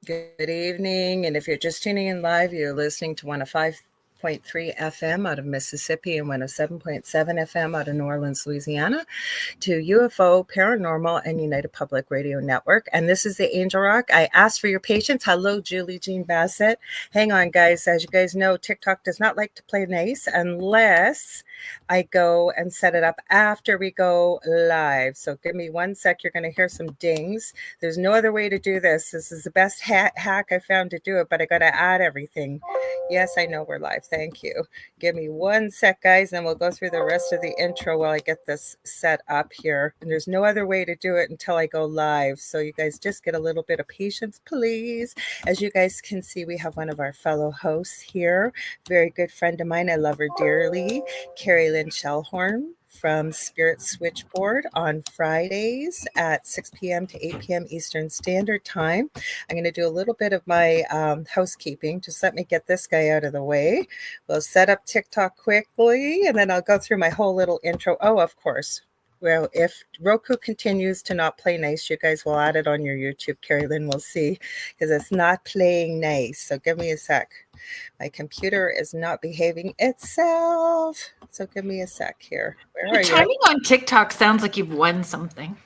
Good evening. And if you're just tuning in live, you're listening to 105.3 FM out of Mississippi and 107.7 FM out of New Orleans, Louisiana, to UFO, Paranormal, and United Public Radio Network. And this is the Angel Rock. I asked for your patience. Hello, Julie Jean Bassett. Hang on, guys. As you guys know, TikTok does not like to play nice unless I go and set it up after we go live. So give me 1 sec. You're going to hear some dings. There's no other way to do this. This is the best hack I found to do it, but I got to add everything. Yes, I know we're live. Thank you. Give me 1 sec, guys, and we'll go through the rest of the intro while I get this set up here. And there's no other way to do it until I go live. So you guys just get a little bit of patience, please. As you guys can see, we have one of our fellow hosts here. Very good friend of mine. I love her dearly. Kerrilyn Shellhorn from Spirit Switchboard on Fridays at 6 p.m. to 8 p.m. Eastern Standard Time. I'm going to do a little bit of my housekeeping. Just let me get this guy out of the way. We'll set up TikTok quickly, and then I'll go through my whole little intro. Oh, of course. Well, if Roku continues to not play nice, you guys will add it on your YouTube. Kerrilyn will see, because it's not playing nice. So give me a sec. My computer is not behaving itself. So give me a sec here. Where are you? Timing on TikTok sounds like you've won something.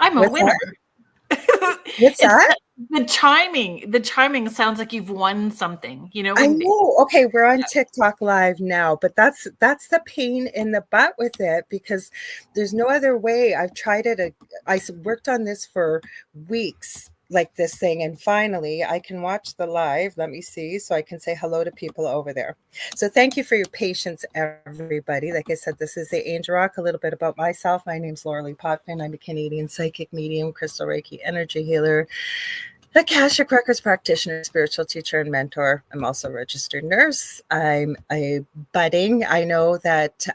I'm a winner. What's that? The chiming sounds like you've won something. You know. I know. Okay, we're on TikTok live now, but that's the pain in the butt with it, because there's no other way. I've tried it. I worked on this for weeks, like this thing, and finally I can watch the live. Let me see, so I can say hello to people over there. So thank you for your patience, everybody. Like I said, this is the Angel Rock. A little bit about myself. My name's Lorilei Potvin. I'm a Canadian psychic medium, crystal Reiki energy healer, Akashic Records practitioner, spiritual teacher, and mentor. I'm also a registered nurse. I'm a budding. I know that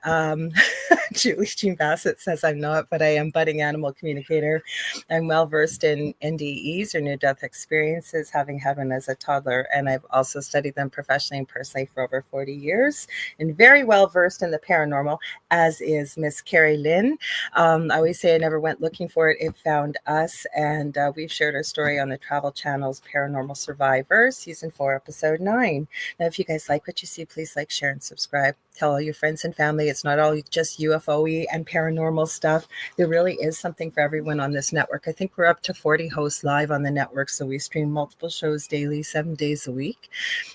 Julie Jean Bassett says I'm not, but I am budding animal communicator. I'm well versed in NDEs, or near-death experiences, having had one as a toddler, and I've also studied them professionally and personally for over 40 years, and very well versed in the paranormal, as is Miss Kerrilynn. I always say I never went looking for it; it found us, and we've shared our story on the Travel Channel's Paranormal Survivor, Season 4, Episode 9. Now, if you guys like what you see, please like, share, and subscribe. Tell all your friends and family. It's not all just UFO-y and paranormal stuff. There really is something for everyone on this network. I think we're up to 40 hosts live on the network, so we stream multiple shows daily, 7 days a week.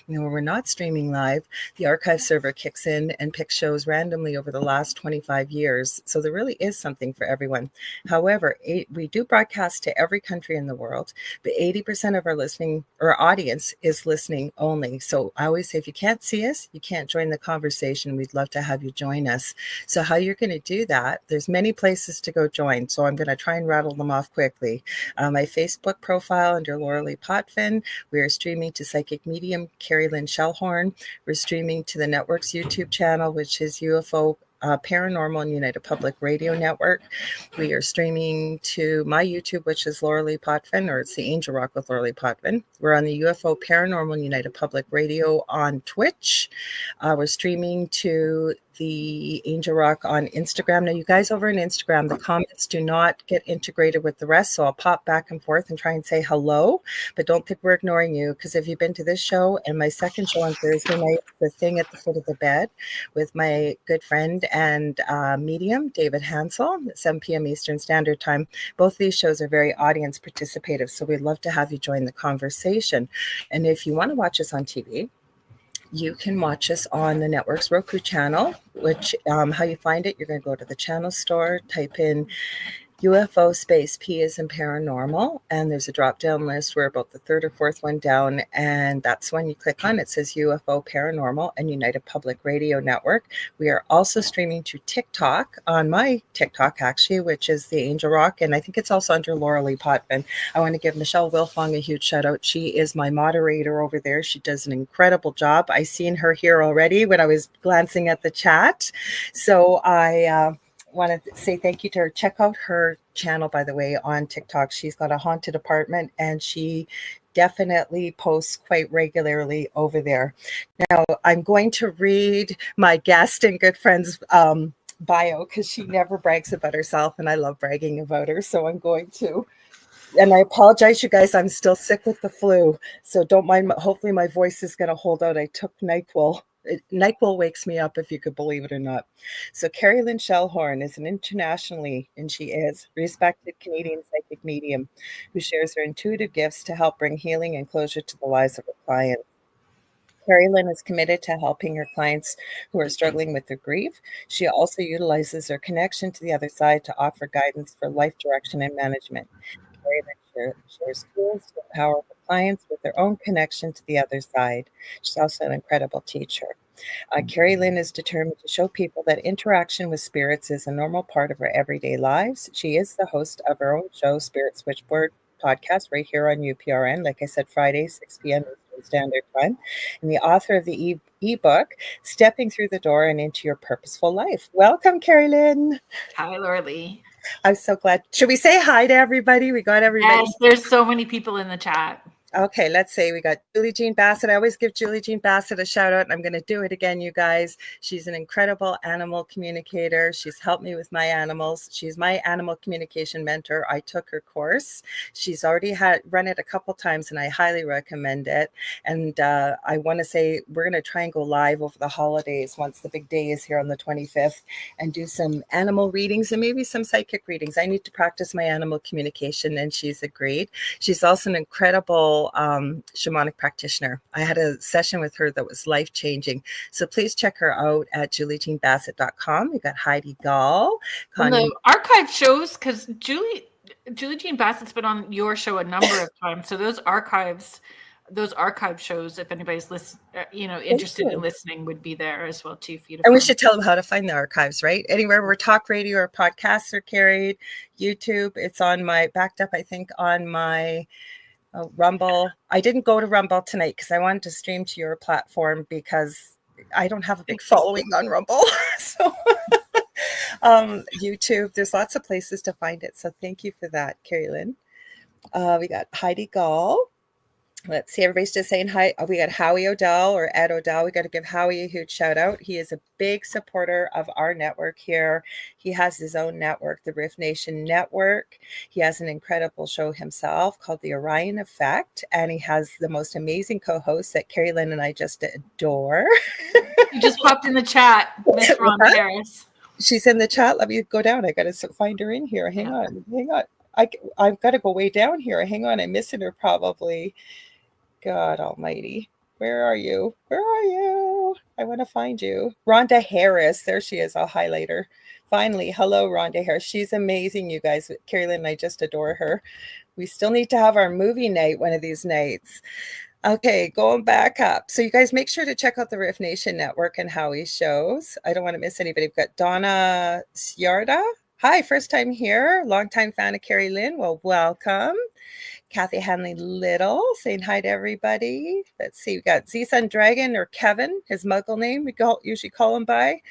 You know, when we're not streaming live, the archive server kicks in and picks shows randomly over the last 25 years. So there really is something for everyone. However, we do broadcast to every country in the world, but 80% of our listening or audience is listening only. So I always say, if you can't see us, you can't join the conversation. We'd love to have you join us. So how you're going to do that, there's many places to go join. So I'm going to try and rattle them off quickly. My Facebook profile under Lorilei Potvin. We are streaming to psychic medium Kerrilyn Shellhorn. We're streaming to the network's YouTube channel, which is UFO Paranormal and United Public Radio Network. We are streaming to my YouTube, which is Lorilei Potvin, or it's the Angel Rock with Lorilei Potvin. We're on the UFO Paranormal and United Public Radio on Twitch. We're streaming to the Angel Rock on Instagram. Now, you guys over on Instagram, the comments do not get integrated with the rest, so I'll pop back and forth and try and say hello, but don't think we're ignoring you, because if you've been to this show and my second show on Thursday night, the thing at the foot of the bed with my good friend and medium, David Hansel, at 7 p.m. Eastern Standard Time, both of these shows are very audience participative, so we'd love to have you join the conversation. And if you want to watch us on TV, you can watch us on the network's Roku channel, which how you find it, you're going to go to the channel store, type in UFO space P as in paranormal, and there's a drop down list. We're about the third or fourth one down, and that's when you click on it says UFO Paranormal and United Public Radio Network. We are also streaming to TikTok, on my TikTok actually, which is the Angel Rock, and I think it's also under Lorilei Potvin. I want to give Michelle Wilfong a huge shout out. She is my moderator over there. She does an incredible job. I seen her here already when I was glancing at the chat, so I want to say thank you to her. Check out her channel, by the way, on TikTok. She's got a haunted apartment, and she definitely posts quite regularly over there. Now, I'm going to read my guest and good friend's bio, because she never brags about herself, and I love bragging about her. So I'm going to And I apologize, you guys. I'm still sick with the flu, so don't mind. Hopefully, my voice is going to hold out. I took NyQuil. NyQuil wakes me up, if you could believe it or not. So, Kerrilyn Shellhorn is an internationally, and she is, respected Canadian psychic medium who shares her intuitive gifts to help bring healing and closure to the lives of her clients. Kerrilyn is committed to helping her clients who are struggling with their grief. She also utilizes her connection to the other side to offer guidance for life direction and management. Kerrilyn shares tools to empower her clients with their own connection to the other side. She's also an incredible teacher. Kerrilyn is determined to show people that interaction with spirits is a normal part of our everyday lives. She is the host of her own show, Spirit Switchboard podcast, right here on UPRN. Like I said, Friday, 6 p.m. Eastern Standard Time. And the author of the ebook, Stepping Through the Door and Into Your Purposeful Life. Welcome, Kerrilyn. Hi, Lorilei. I'm so glad. Should we say hi to everybody? We got everybody. Yes, there's so many people in the chat. Okay, let's say we got Julie Jean Bassett. I always give Julie Jean Bassett a shout out, and I'm going to do it again, you guys. She's an incredible animal communicator. She's helped me with my animals. She's my animal communication mentor. I took her course. She's already run it a couple times, and I highly recommend it. And I want to say we're going to try and go live over the holidays once the big day is here on the 25th and do some animal readings and maybe some psychic readings. I need to practice my animal communication, and she's agreed. She's also an incredible shamanic practitioner. I had a session with her that was life-changing. So please check her out at juliejeanbassett.com. We've got Heidi Gall. The archive shows, because Julie Jean Bassett's been on your show a number of times. So those archive shows, if anybody's interested in listening, would be there as well too. For you to and we should tell them how to find the archives, right? Anywhere where talk radio or podcasts are carried, YouTube. It's on my backed up, I think, on my Rumble. I didn't go to Rumble tonight because I wanted to stream to your platform because I don't have a big following on Rumble. So YouTube, there's lots of places to find it. So thank you for that, Kerrilyn. We got Heidi Gall. Let's see, everybody's just saying hi. We got Howie O'Dell or Ed O'Dell. We got to give Howie a huge shout out. He is a big supporter of our network here. He has his own network, the Riff Nation Network. He has an incredible show himself called The Orion Effect. And he has the most amazing co-hosts that Kerrilyn and I just adore. You just popped in the chat, Miss Ron Harris. She's in the chat. Let me go down. I got to find her in here. Hang on. I've got to go way down here. Hang on. I'm missing her probably. God almighty. Where are you? Where are you? I want to find you. Rhonda Harris. There she is. I'll highlight her. Finally. Hello, Rhonda Harris. She's amazing, you guys. Kerrilyn and I just adore her. We still need to have our movie night one of these nights. Okay, going back up. So you guys make sure to check out the Riff Nation Network and Howie's shows. I don't want to miss anybody. We've got Donna Ciarda. Hi, first time here. Longtime fan of Kerrilyn. Well, welcome. Kathy Hanley Little saying hi to everybody. Let's see, we got Z-Sun Dragon or Kevin, his muggle name we usually call him by.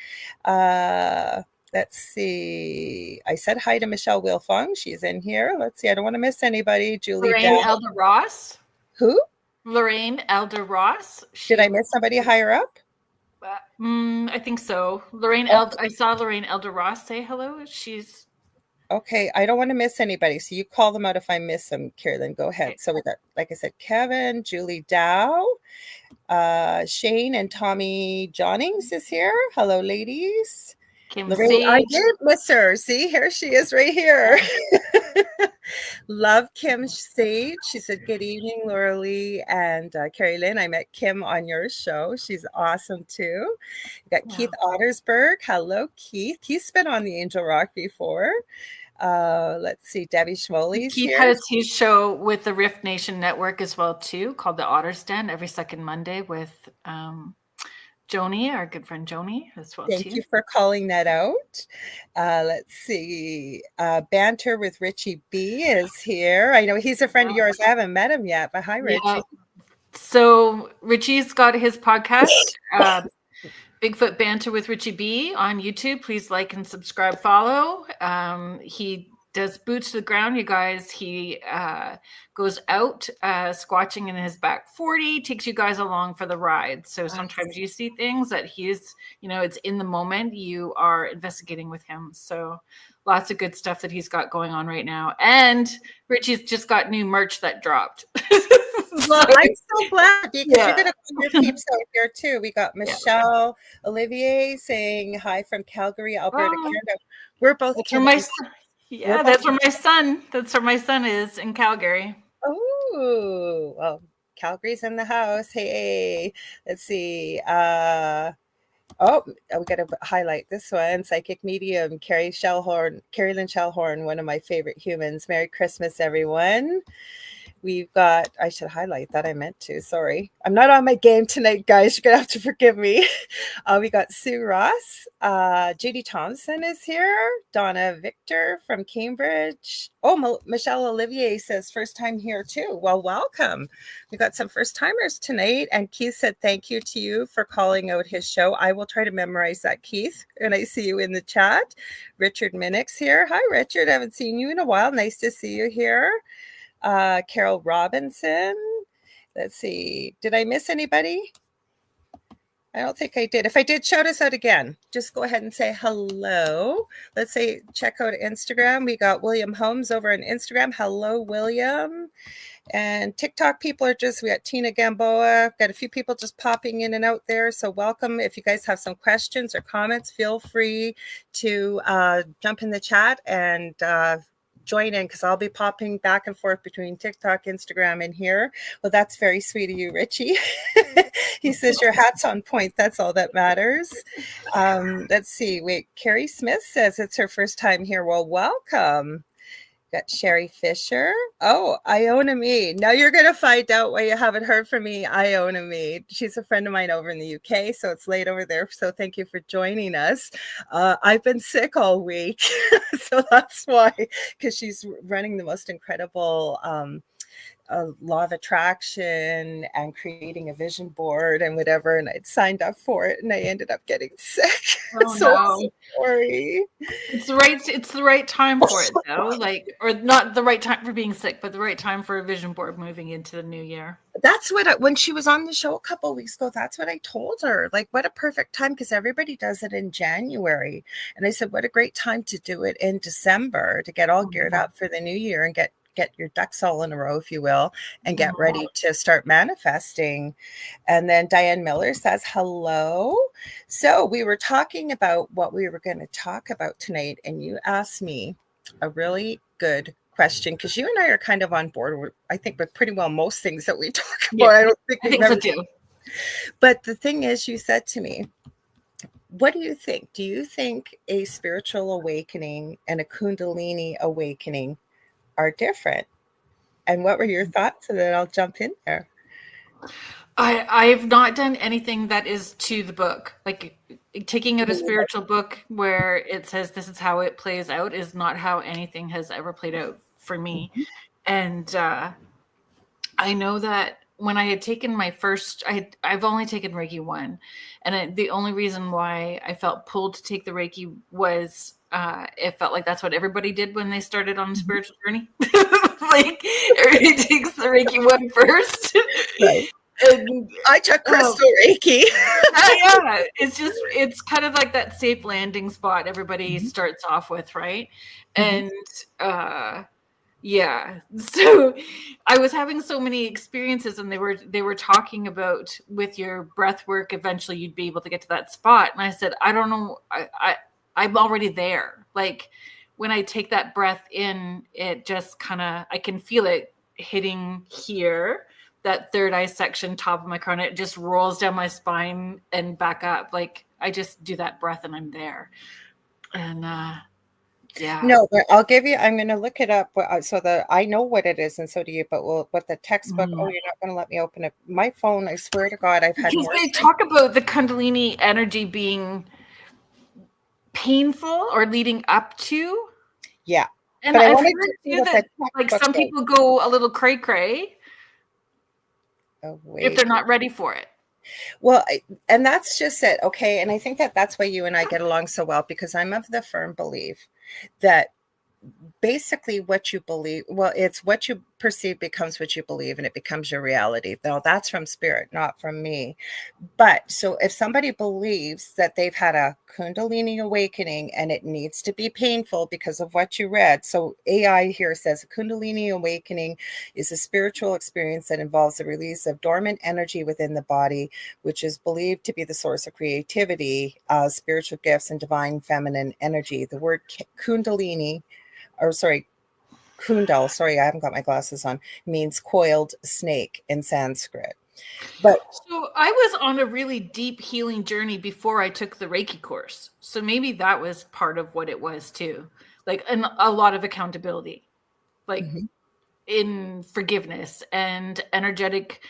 Let's see. I said hi to Michelle Wilfong. She's in here. Let's see. I don't want to miss anybody. Julie Lorraine Elder Ross. Who? Lorraine Elder Ross. Did I miss somebody higher up? I think so. I saw Lorraine Elder Ross say hello. She's okay. I don't want to miss anybody. So you call them out if I miss them, Kerrilyn. Go ahead. Okay. So we got, like I said, Kevin, Julie Dow, Shane and Tommy Johnnings is here. Hello, ladies. Kim Lorraine, I did miss her. See, here she is right here. Love Kim Sage. She said, good evening, Lorilei and Kerrilyn. I met Kim on your show. She's awesome too. We got Keith Ottersberg. Hello, Keith. Keith's been on the Angel Rock before. Let's see, Debbie Schmoley's Keith here. has his show with the Rift Nation Network as well too, called The Otter's Den, every second Monday with Joni, our good friend Joni, as well. Thank you for calling that out. Let's see. Banter with Richie B is here. I know he's a friend of yours. I haven't met him yet, but hi, Richie. Yeah. So Richie's got his podcast, Bigfoot Banter with Richie B on YouTube. Please like and subscribe, follow. He does boots to the ground, you guys. He goes out squatching in his back 40, takes you guys along for the ride. So sometimes you see things that he's, it's in the moment. You are investigating with him. So lots of good stuff that he's got going on right now. And Richie's just got new merch that dropped. Well, I'm so glad because you're going to put your peeps out here too. We got Michelle Olivier saying hi from Calgary, Alberta, Canada. We're both that's where my son. Yeah, that's where my son. That's where my son is in Calgary. Oh, well, Calgary's in the house. Hey, let's see. Oh, we got to highlight this one. Psychic medium, Kerrilyn Shellhorn, one of my favorite humans. Merry Christmas, everyone. We've got, I should highlight that. I meant to. Sorry. I'm not on my game tonight, guys. You're going to have to forgive me. We got Sue Ross. Judy Thompson is here. Donna Victor from Cambridge. Oh, Michelle Olivier says first time here too. Well, welcome. We got some first timers tonight. And Keith said thank you to you for calling out his show. I will try to memorize that, Keith. And I see you in the chat. Richard Minix here. Hi, Richard. I haven't seen you in a while. Nice to see you here. Carol Robinson. Let's see. Did I miss anybody? I don't think I did. If I did, shout us out again. Just go ahead and say hello. Let's say check out Instagram. We got William Holmes over on Instagram. Hello, William. And TikTok people are we got Tina Gamboa. Got a few people just popping in and out there. So welcome. If you guys have some questions or comments, feel free to jump in the chat and join in because I'll be popping back and forth between TikTok, Instagram, and here. Well, that's very sweet of you, Richie. He says your hat's on point. That's all that matters. Let's see. Wait, Carrie Smith says it's her first time here. Well, welcome. Got Sherry Fisher. Oh, Iona Me. Now you're going to find out why you haven't heard from me, Iona Me. She's a friend of mine over in the UK, so it's late over there. So thank you for joining us. I've been sick all week, so that's why, because she's running the most incredible law of attraction and creating a vision board and whatever. And I'd signed up for it and I ended up getting sick. Oh, so no. sorry. It's the right time for it though. Or not the right time for being sick, but the right time for a vision board moving into the new year. That's what when she was on the show a couple of weeks ago, that's what I told her. Like, what a perfect time, because everybody does it in January. And I said, what a great time to do it in December to get all geared up for the new year and get your ducks all in a row, if you will, and get ready to start manifesting. And then Diane Miller says, hello. So we were talking about what we were going to talk about tonight. And you asked me a really good question, because you and I are kind of on board with, I think, with pretty well most things that we talk about. Yeah, I don't think I think so too. But the thing is, you said to me, what do you think? Do you think a spiritual awakening and a Kundalini awakening are different? And what were your thoughts? And then I'll jump in there. I've not done anything that is to the book. Like taking out a spiritual book where it says this is how it plays out is not how anything has ever played out for me. And I know that when I had taken my first, I've only taken Reiki 1. And the only reason why I felt pulled to take the Reiki was it felt like that's what everybody did when they started on a spiritual journey. Like everybody takes the Reiki 1 first. Right. And I took crystal Reiki. Yeah, it's kind of like that safe landing spot everybody starts off with, right? And yeah, so I was having so many experiences, and they were talking about with your breath work, eventually you'd be able to get to that spot. And I said, I don't know, I'm already there. Like when I take that breath in, it just kind of, I can feel it hitting here, that third eye section, top of my crown. It just rolls down my spine and back up. Like I just do that breath and I'm there. And yeah. No, but I'll give you, I'm going to look it up so that I know what it is, and so do you, but what the textbook, oh, you're not going to let me open it. My phone, I swear to God, I've had because they talk about the Kundalini energy being painful or leading up to. Yeah. And but I've heard too that like some people go a little cray-cray if they're not ready for it. Well, and that's just it. Okay. And I think that's why you and I get along so well, because I'm of the firm belief that basically what you believe. Well, it's what you perceive becomes what you believe, and it becomes your reality. Now, that's from Spirit, not from me. But so if somebody believes that they've had a Kundalini awakening and it needs to be painful because of what you read. So AI here says a Kundalini awakening is a spiritual experience that involves the release of dormant energy within the body, which is believed to be the source of creativity, spiritual gifts, and divine feminine energy. The word Kundalini, or sorry, Kundal, sorry, I haven't got my glasses on, means coiled snake in Sanskrit. But so I was on a really deep healing journey before I took the Reiki course. So maybe that was part of what it was too. Like a lot of accountability, like in forgiveness and energetic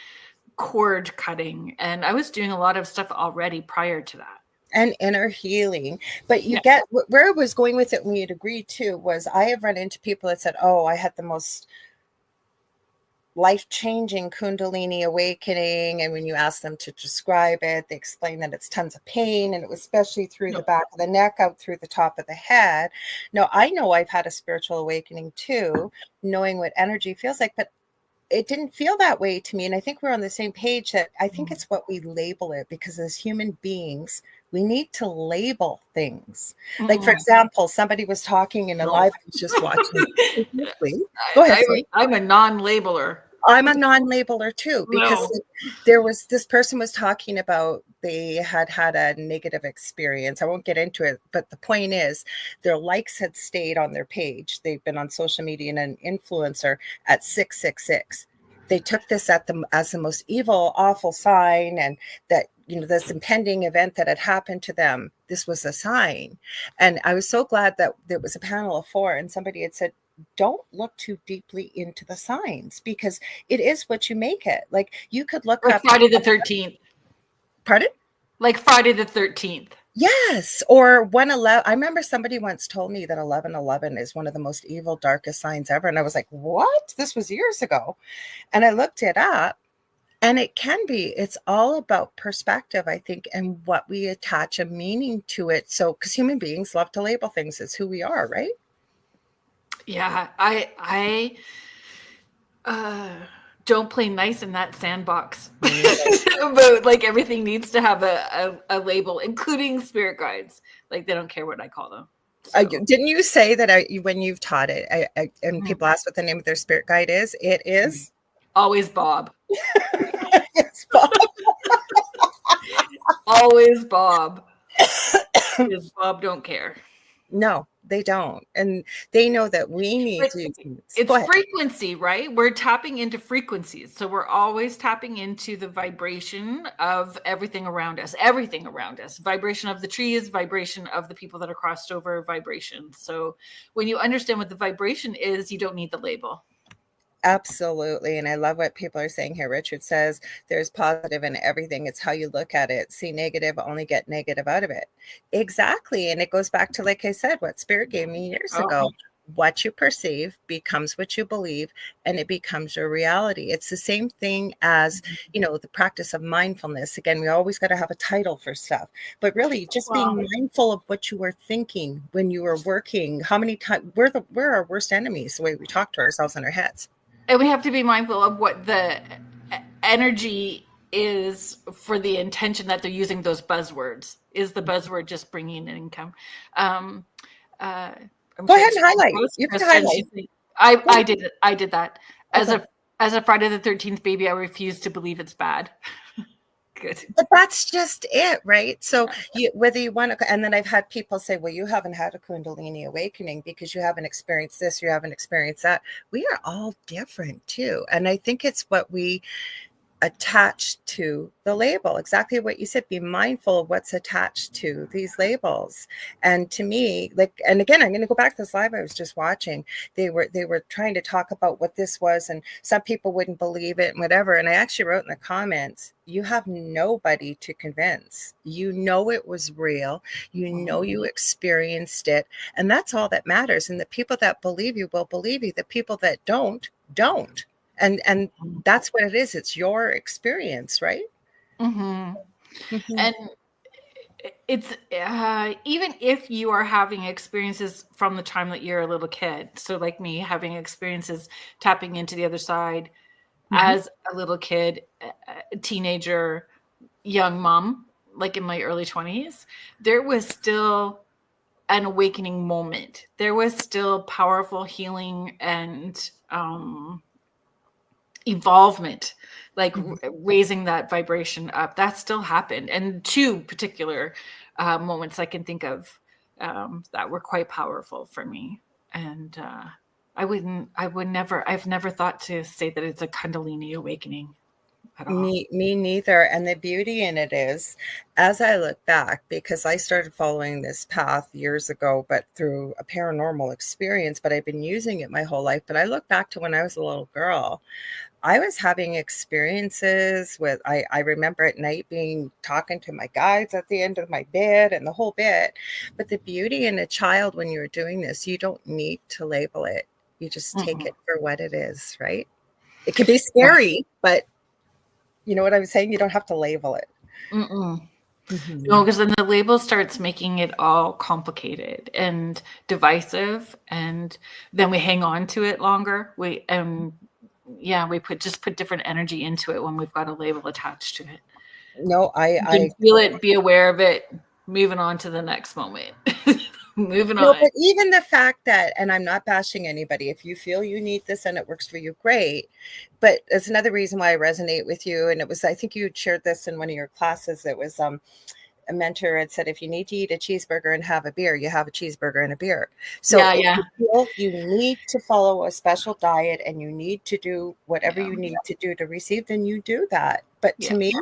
cord cutting. And I was doing a lot of stuff already prior to that. And inner healing. But you get where I was going with it when you'd agree too was I have run into people that said, oh, I had the most life-changing Kundalini awakening, and when you ask them to describe it, they explain that it's tons of pain, and it was especially through the back of the neck, out through the top of the head. Now, I know I've had a spiritual awakening too, knowing what energy feels like, but it didn't feel that way to me. And I think we're on the same page that I think it's what we label it, because as human beings, we need to label things. Like, for example, somebody was talking in a live, I was just watching. Go ahead. I'm a non-labeler. I'm a non-labeler too, because there was this person was talking about they had had a negative experience. I won't get into it, but the point is their likes had stayed on their page. They've been on social media and an influencer at 666. They took this as the most evil, awful sign, and that, you know, this impending event that had happened to them, this was a sign. And I was so glad that there was a panel of 4, and somebody had said, don't look too deeply into the signs, because it is what you make it. Like, you could look up Friday the 13th. Pardon? Like Friday the 13th. Yes. Or 111. I remember somebody once told me that 1111 is one of the most evil, darkest signs ever. And I was like, what? This was years ago. And I looked it up, and it can be. It's all about perspective, I think, and what we attach a meaning to it. So, because human beings love to label things as who we are, right? Yeah, I don't play nice in that sandbox. But like, everything needs to have a label, including spirit guides. Like, they don't care what I call them. So. Didn't you say that when you've taught it, and people ask what the name of their spirit guide is? It is always Bob. It's Bob. Always Bob. Because Bob don't care. No, they don't. And they know that we need to. It's frequency, right? We're tapping into frequencies. So we're always tapping into the vibration of everything around us, vibration of the trees, vibration of the people that are crossed over, vibration. So when you understand what the vibration is, you don't need the label. Absolutely. And I love what people are saying here. Richard says there's positive in everything. It's how you look at it. See negative, only get negative out of it. Exactly. And it goes back to, like I said, what Spirit gave me years ago. What you perceive becomes what you believe, and it becomes your reality. It's the same thing as, you know, the practice of mindfulness. Again, we always got to have a title for stuff, but really just being mindful of what you were thinking when you were working. How many times we're our worst enemies, the way we talk to ourselves in our heads. And we have to be mindful of what the energy is for the intention that they're using those buzzwords. Is the buzzword just bringing in income? Go ahead and highlight. You can highlight. I did that. As a Friday the 13th baby, I refuse to believe it's bad. Good. But that's just it, right? So whether you want to, and then I've had people say, well, you haven't had a Kundalini awakening because you haven't experienced this, you haven't experienced that. We are all different too. And I think it's what we attached to the label. Exactly what you said. Be mindful of what's attached to these labels. And to me, like, and again, I'm going to go back to this live I was just watching. They were trying to talk about what this was, and some people wouldn't believe it and whatever. And I actually wrote in the comments, you have nobody to convince. You know it was real. You know you experienced it. And that's all that matters. And the people that believe you will believe you. The people that don't. And that's what it is. It's your experience, right? Mm-hmm. Mm-hmm. And it's even if you are having experiences from the time that you're a little kid, so like me having experiences tapping into the other side as a little kid, a teenager, young mom, like in my early 20s, there was still an awakening moment. There was still powerful healing and evolvement, like raising that vibration up. That still happened. And two particular moments I can think of that were quite powerful for me. And I've never thought to say that it's a Kundalini awakening at all. Me neither. And the beauty in it is, as I look back, because I started following this path years ago, but through a paranormal experience, but I've been using it my whole life. But I look back to when I was a little girl, I was having experiences with, I remember at night talking to my guides at the end of my bed and the whole bit. But the beauty in a child when you're doing this, you don't need to label it. You just take it for what it is, right? It can be scary, but you know what I'm saying? You don't have to label it. No, because then the label starts making it all complicated and divisive, and then we hang on to it longer. We put different energy into it when we've got a label attached to it. No, I feel it, be aware of it, moving on to the next moment. Moving on. But even the fact that, and I'm not bashing anybody, if you feel you need this and it works for you, great. But it's another reason why I resonate with you. And it was, I think you shared this in one of your classes. It was a mentor had said, if you need to eat a cheeseburger and have a beer, you have a cheeseburger and a beer. So if you feel you need to follow a special diet and you need to do whatever you need to do to receive, then you do that. But to me,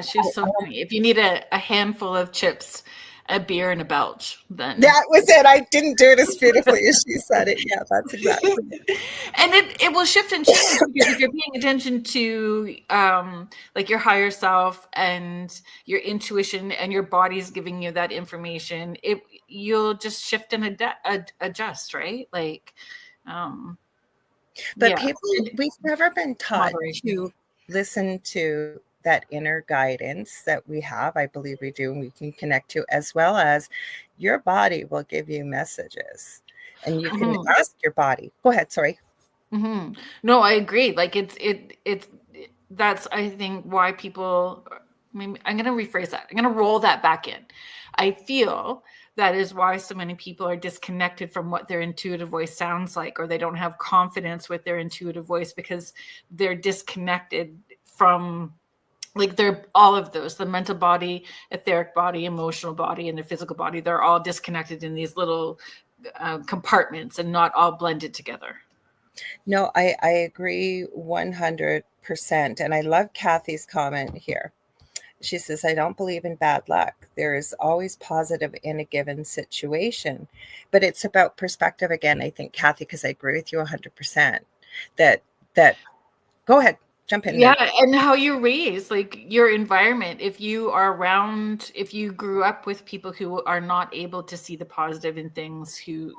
she's so funny. If you need a handful of chips, a beer, and a belch, then that was it. I didn't do it as beautifully as she said it. Yeah, that's exactly it. And it will shift and change because if you're paying attention to like your higher self and your intuition and your body's giving you that information, you'll just shift and adjust, right? Like but people, we've never been taught to listen to that inner guidance that we have. I believe we do, and we can connect to, as well as your body will give you messages and you can ask your body. Go ahead. Sorry. No, I agree. Like that's, I think, why people, maybe I'm going to rephrase that. I'm going to roll that back in. I feel that is why so many people are disconnected from what their intuitive voice sounds like, or they don't have confidence with their intuitive voice because they're disconnected from, like, they're all of those, the mental body, etheric body, emotional body, and their physical body. They're all disconnected in these little compartments and not all blended together. No, I agree 100%. And I love Kathy's comment here. She says, I don't believe in bad luck. There is always positive in a given situation. But it's about perspective again, I think, Kathy, because I agree with you 100%. That go ahead. Jump in. Yeah, and how you're raised, like your environment. If you grew up with people who are not able to see the positive in things, who,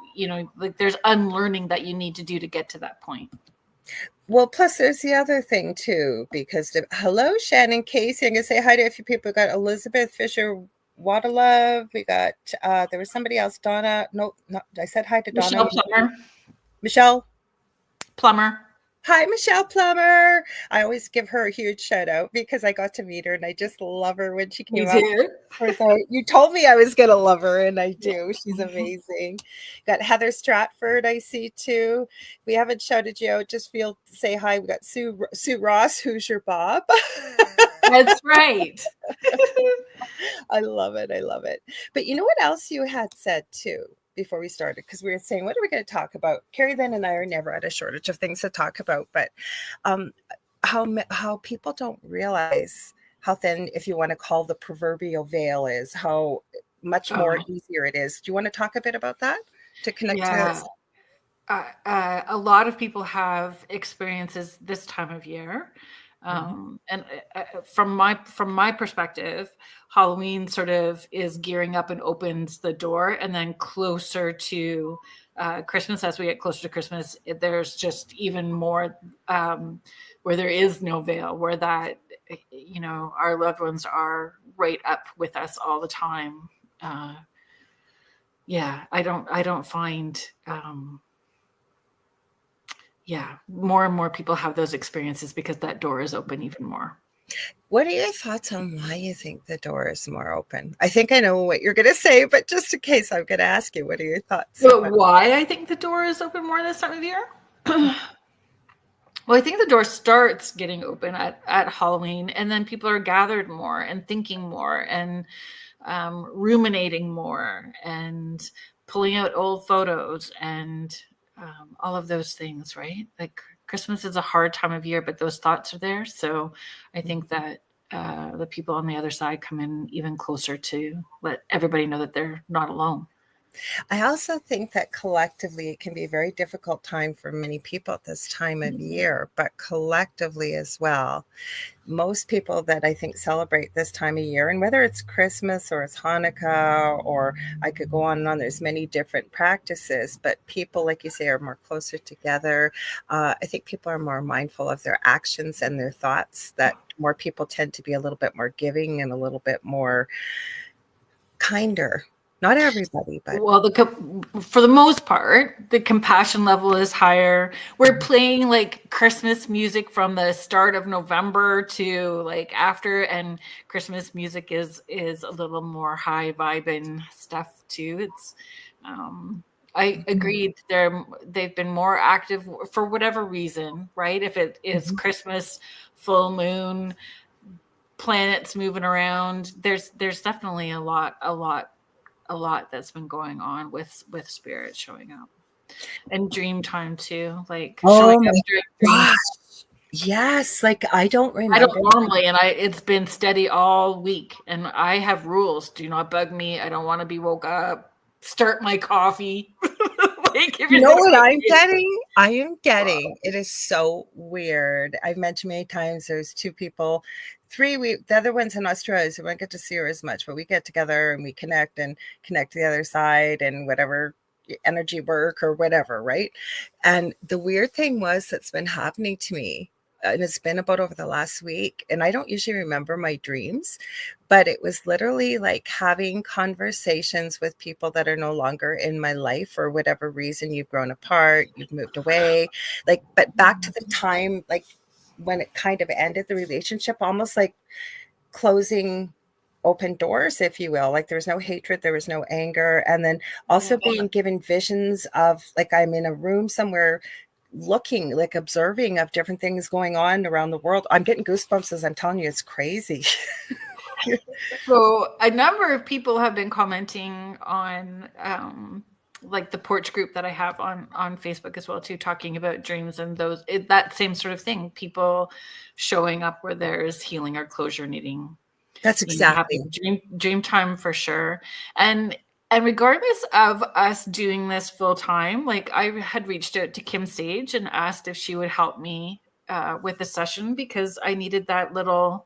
like there's unlearning that you need to do to get to that point. Well, plus there's the other thing too, because hello, Shannon Casey. I'm going to say hi to a few people. We got Elizabeth Fisher Waterlove. We got, there was somebody else, Donna. No, I said hi to Donna. Michelle Plummer. Hi, Michelle Plummer. I always give her a huge shout out because I got to meet her and I just love her when she came up. You told me I was going to love her, and I do. She's amazing. Got Heather Stratford, I see too. We haven't shouted you out. Just say hi. We got Sue Ross, who's your Bob. That's right. I love it. I love it. But you know what else you had said too? Before we started, because we were saying, what are we going to talk about? Kerrilyn and I are never at a shortage of things to talk about, but how people don't realize how thin, if you want to call the proverbial veil, is, how much more easier it is. Do you want to talk a bit about that to connect to this? A lot of people have experiences this time of year. And from my perspective, Halloween sort of is gearing up and opens the door, and then closer to Christmas, as we get closer to Christmas, there's just even more where there is no veil, where that, our loved ones are right up with us all the time. I don't find, more and more people have those experiences because that door is open even more. What are your thoughts on why you think the door is more open? I think I know what you're going to say, but just in case, I'm going to ask you, what are your thoughts? But why I think the door is open more this time of year? Well, I think the door starts getting open at Halloween, and then people are gathered more and thinking more and ruminating more and pulling out old photos and all of those things, right? Like Christmas is a hard time of year, but those thoughts are there. So I think that the people on the other side come in even closer to let everybody know that they're not alone. I also think that collectively it can be a very difficult time for many people at this time of year, but collectively as well. Most people that I think celebrate this time of year, and whether it's Christmas or it's Hanukkah, or I could go on and on, there's many different practices, but people, like you say, are more closer together. I think people are more mindful of their actions and their thoughts, that more people tend to be a little bit more giving and a little bit more kinder. Not everybody, but for the most part, the compassion level is higher. We're playing like Christmas music from the start of November to like after, and Christmas music is a little more high vibing stuff too. It's I agreed they've been more active for whatever reason, right? If it is Christmas, full moon, planets moving around, there's definitely a lot that's been going on with spirit showing up, and dream time too, like showing up during dreams. Yes, like I don't remember. I don't normally, and it's been steady all week, and I have rules. Do not bug me. I don't want to be woke up. Start my coffee. Like, you know what I'm getting? I am getting. It is so weird. I've mentioned many times there's two people, the other one's in Australia, so we don't get to see her as much, but we get together and we connect to the other side and whatever energy work or whatever, right? And the weird thing that's been happening to me, and it's been about over the last week, and I don't usually remember my dreams, but it was literally like having conversations with people that are no longer in my life for whatever reason. You've grown apart, you've moved away, like, but back to the time, like when it kind of ended the relationship, almost like closing open doors, if you will. Like there was no hatred, there was no anger. And then also being given visions of like I'm in a room somewhere looking, like observing of different things going on around the world. I'm getting goosebumps as I'm telling you, it's crazy. So a number of people have been commenting on like the porch group that I have on Facebook as well too, talking about dreams and that same sort of thing. People showing up where there's healing or closure needing. That's exactly dream time for sure. And regardless of us doing this full time, like I had reached out to Kim Sage and asked if she would help me with the session, because I needed some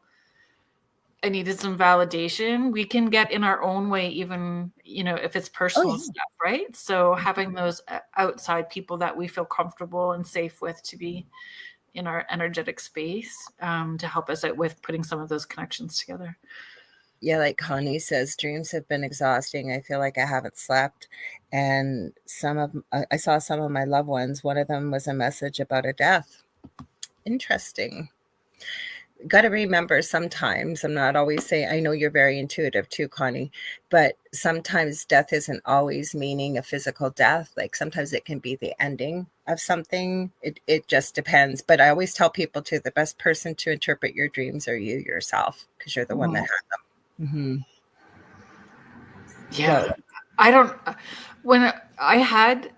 validation. We can get in our own way, even, if it's personal stuff, right? So having those outside people that we feel comfortable and safe with to be in our energetic space to help us out with putting some of those connections together. Yeah, like Connie says, dreams have been exhausting. I feel like I haven't slept. And I saw some of my loved ones. One of them was a message about a death. Interesting. Got to remember, sometimes I'm not always saying, I know you're very intuitive too, Connie, but sometimes death isn't always meaning a physical death. Like sometimes it can be the ending of something. It just depends. But I always tell people too, the best person to interpret your dreams are you yourself, because you're the one that had them. Mm-hmm. Yeah. So, when I had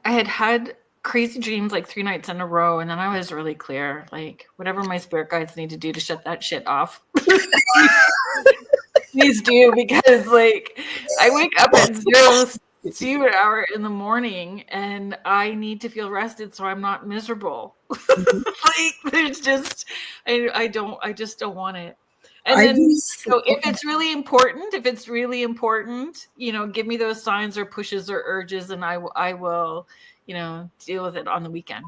crazy dreams like 3 nights in a row, and then I was really clear, like whatever my spirit guides need to do to shut that shit off, please do, because like I wake up at 0 hour in the morning and I need to feel rested so I'm not miserable. Like there's just I just don't want it. And then if it's really important, give me those signs or pushes or urges, and I will, deal with it on the weekend.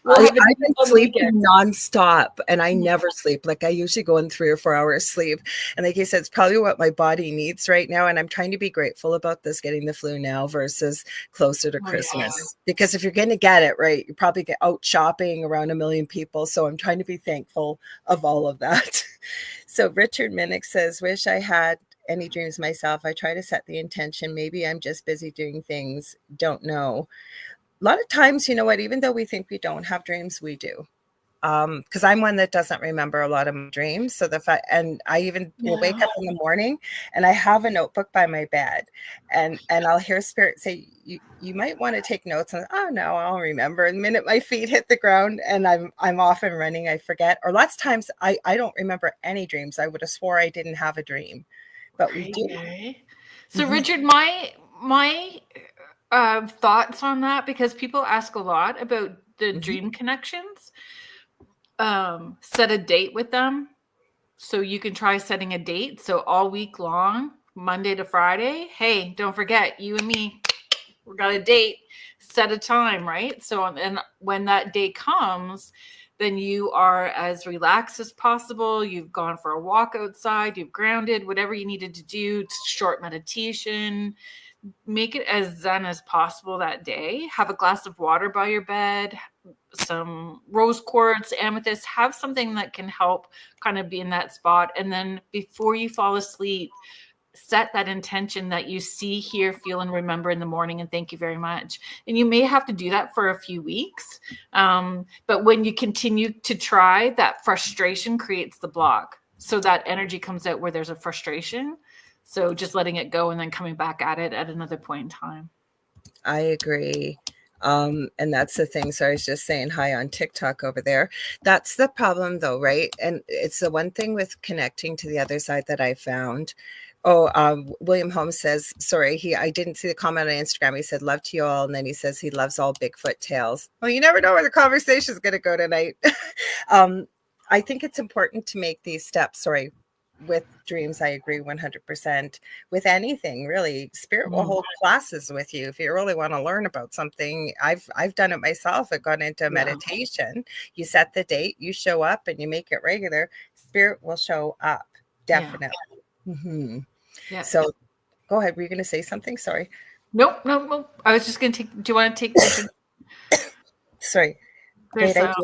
I've been sleeping nonstop, and I never sleep. Like I usually go in 3 or 4 hours sleep. And like you said, it's probably what my body needs right now. And I'm trying to be grateful about this, getting the flu now versus closer to Christmas. Yeah. Because if you're going to get it, right, you probably get out shopping around 1 million people. So I'm trying to be thankful of all of that. So Richard Minnick says, wish I had any dreams myself. I try to set the intention. Maybe I'm just busy doing things. Don't know. A lot of times, you know what, even though we think we don't have dreams, we do. Because I'm one that doesn't remember a lot of my dreams. So and I even will wake up in the morning and I have a notebook by my bed and I'll hear spirit say, you might want to take notes. And oh no, I'll remember. And the minute my feet hit the ground and I'm off and running, I forget. Or lots of times I don't remember any dreams. I would have swore I didn't have a dream, but we do. So Richard, my thoughts on that, because people ask a lot about the dream connections. Set a date with them. So you can try setting a date. So all week long, Monday to Friday, hey, don't forget, you and me, we got a date, set a time, right? So, and when that day comes, then you are as relaxed as possible. You've gone for a walk outside, you've grounded, whatever you needed to do, short meditation. Make it as zen as possible that day. Have a glass of water by your bed, some rose quartz, amethyst, have something that can help kind of be in that spot. And then before you fall asleep, set that intention that you see, hear, feel, and remember in the morning. And thank you very much. And you may have to do that for a few weeks. But when you continue to try, that frustration creates the block. So that energy comes out where there's a frustration. So just letting it go and then coming back at it at another point in time. I agree. And that's the thing. So I was just saying hi on TikTok over there. That's the problem though, right? And it's the one thing with connecting to the other side that I found. William Holmes says, sorry, I didn't see the comment on Instagram. He said, love to you all. And then he says he loves all Bigfoot tales. Well, you never know where the conversation is going to go tonight. I think it's important to make these steps. With dreams, I agree 100%. With anything, really, spirit will hold classes with you if you really want to learn about something. I've done it myself. I got into meditation. You set the date, you show up, and you make it regular. Spirit will show up, definitely. Yeah. So, go ahead. Were you going to say something? Sorry. Nope. I was just going to take. Do you want to take? Sorry. Great idea.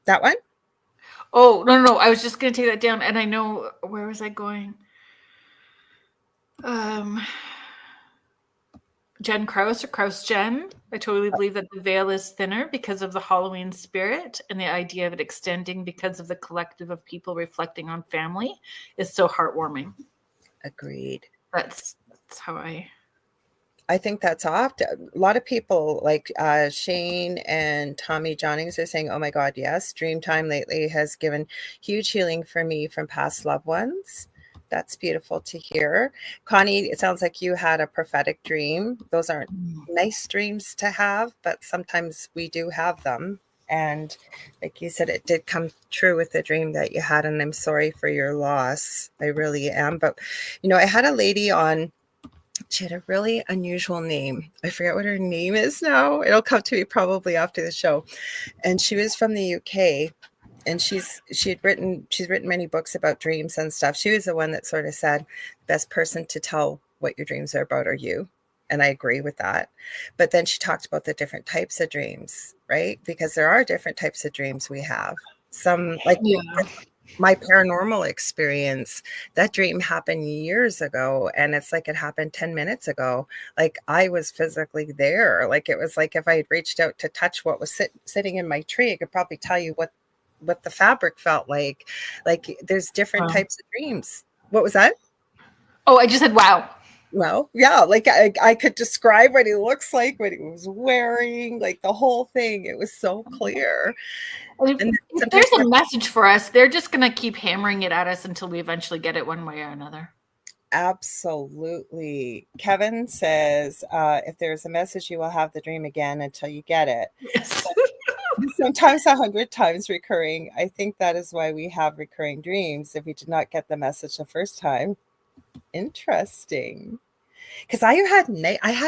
That one. Oh, no. I was just going to take that down. And I know, where was I going? Jen Krause or Krause Jen. I totally believe that the veil is thinner because of the Halloween spirit, and the idea of it extending because of the collective of people reflecting on family is so heartwarming. Agreed. That's how I think that's often. A lot of people like Shane and Tommy Johnnings are saying, oh my God, yes, dream time lately has given huge healing for me from past loved ones. That's beautiful to hear. Connie, it sounds like you had a prophetic dream. Those aren't nice dreams to have, but sometimes we do have them. And like you said, it did come true with the dream that you had, and I'm sorry for your loss. I really am. But, I had a lady on. She had a really unusual name. I forget what her name is now. It'll come to me probably after the show. And she was from the UK, and she's written many books about dreams and stuff. She was the one that sort of said, the best person to tell what your dreams are about are you. And I agree with that. But then she talked about the different types of dreams, right? Because there are different types of dreams we have. Some my paranormal experience, that dream happened years ago, and it's like it happened 10 minutes ago. Like I was physically there. Like it was like if I had reached out to touch what was sitting in my tree, I could probably tell you what the fabric felt like. Like there's different types of dreams. What was that? Oh, I just said, wow. Well, yeah, like I could describe what he looks like, what he was wearing, like the whole thing. It was so clear. If there's a message for us, they're just going to keep hammering it at us until we eventually get it one way or another. Absolutely. Kevin says, if there's a message, you will have the dream again until you get it. Yes. Sometimes 100 times recurring. I think that is why we have recurring dreams. If we did not get the message the first time. Interesting. Because I had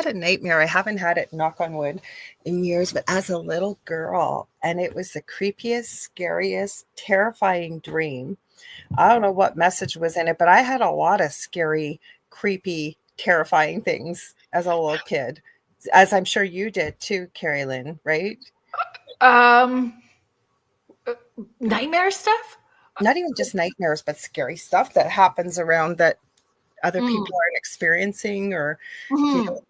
a nightmare. I haven't had it, knock on wood, in years, but as a little girl, and it was the creepiest, scariest, terrifying dream. I don't know what message was in it, but I had a lot of scary, creepy, terrifying things as a little kid, as I'm sure you did too, Kerrilyn, right? Nightmare stuff? Not even just nightmares, but scary stuff that happens around that other people aren't experiencing, or feel.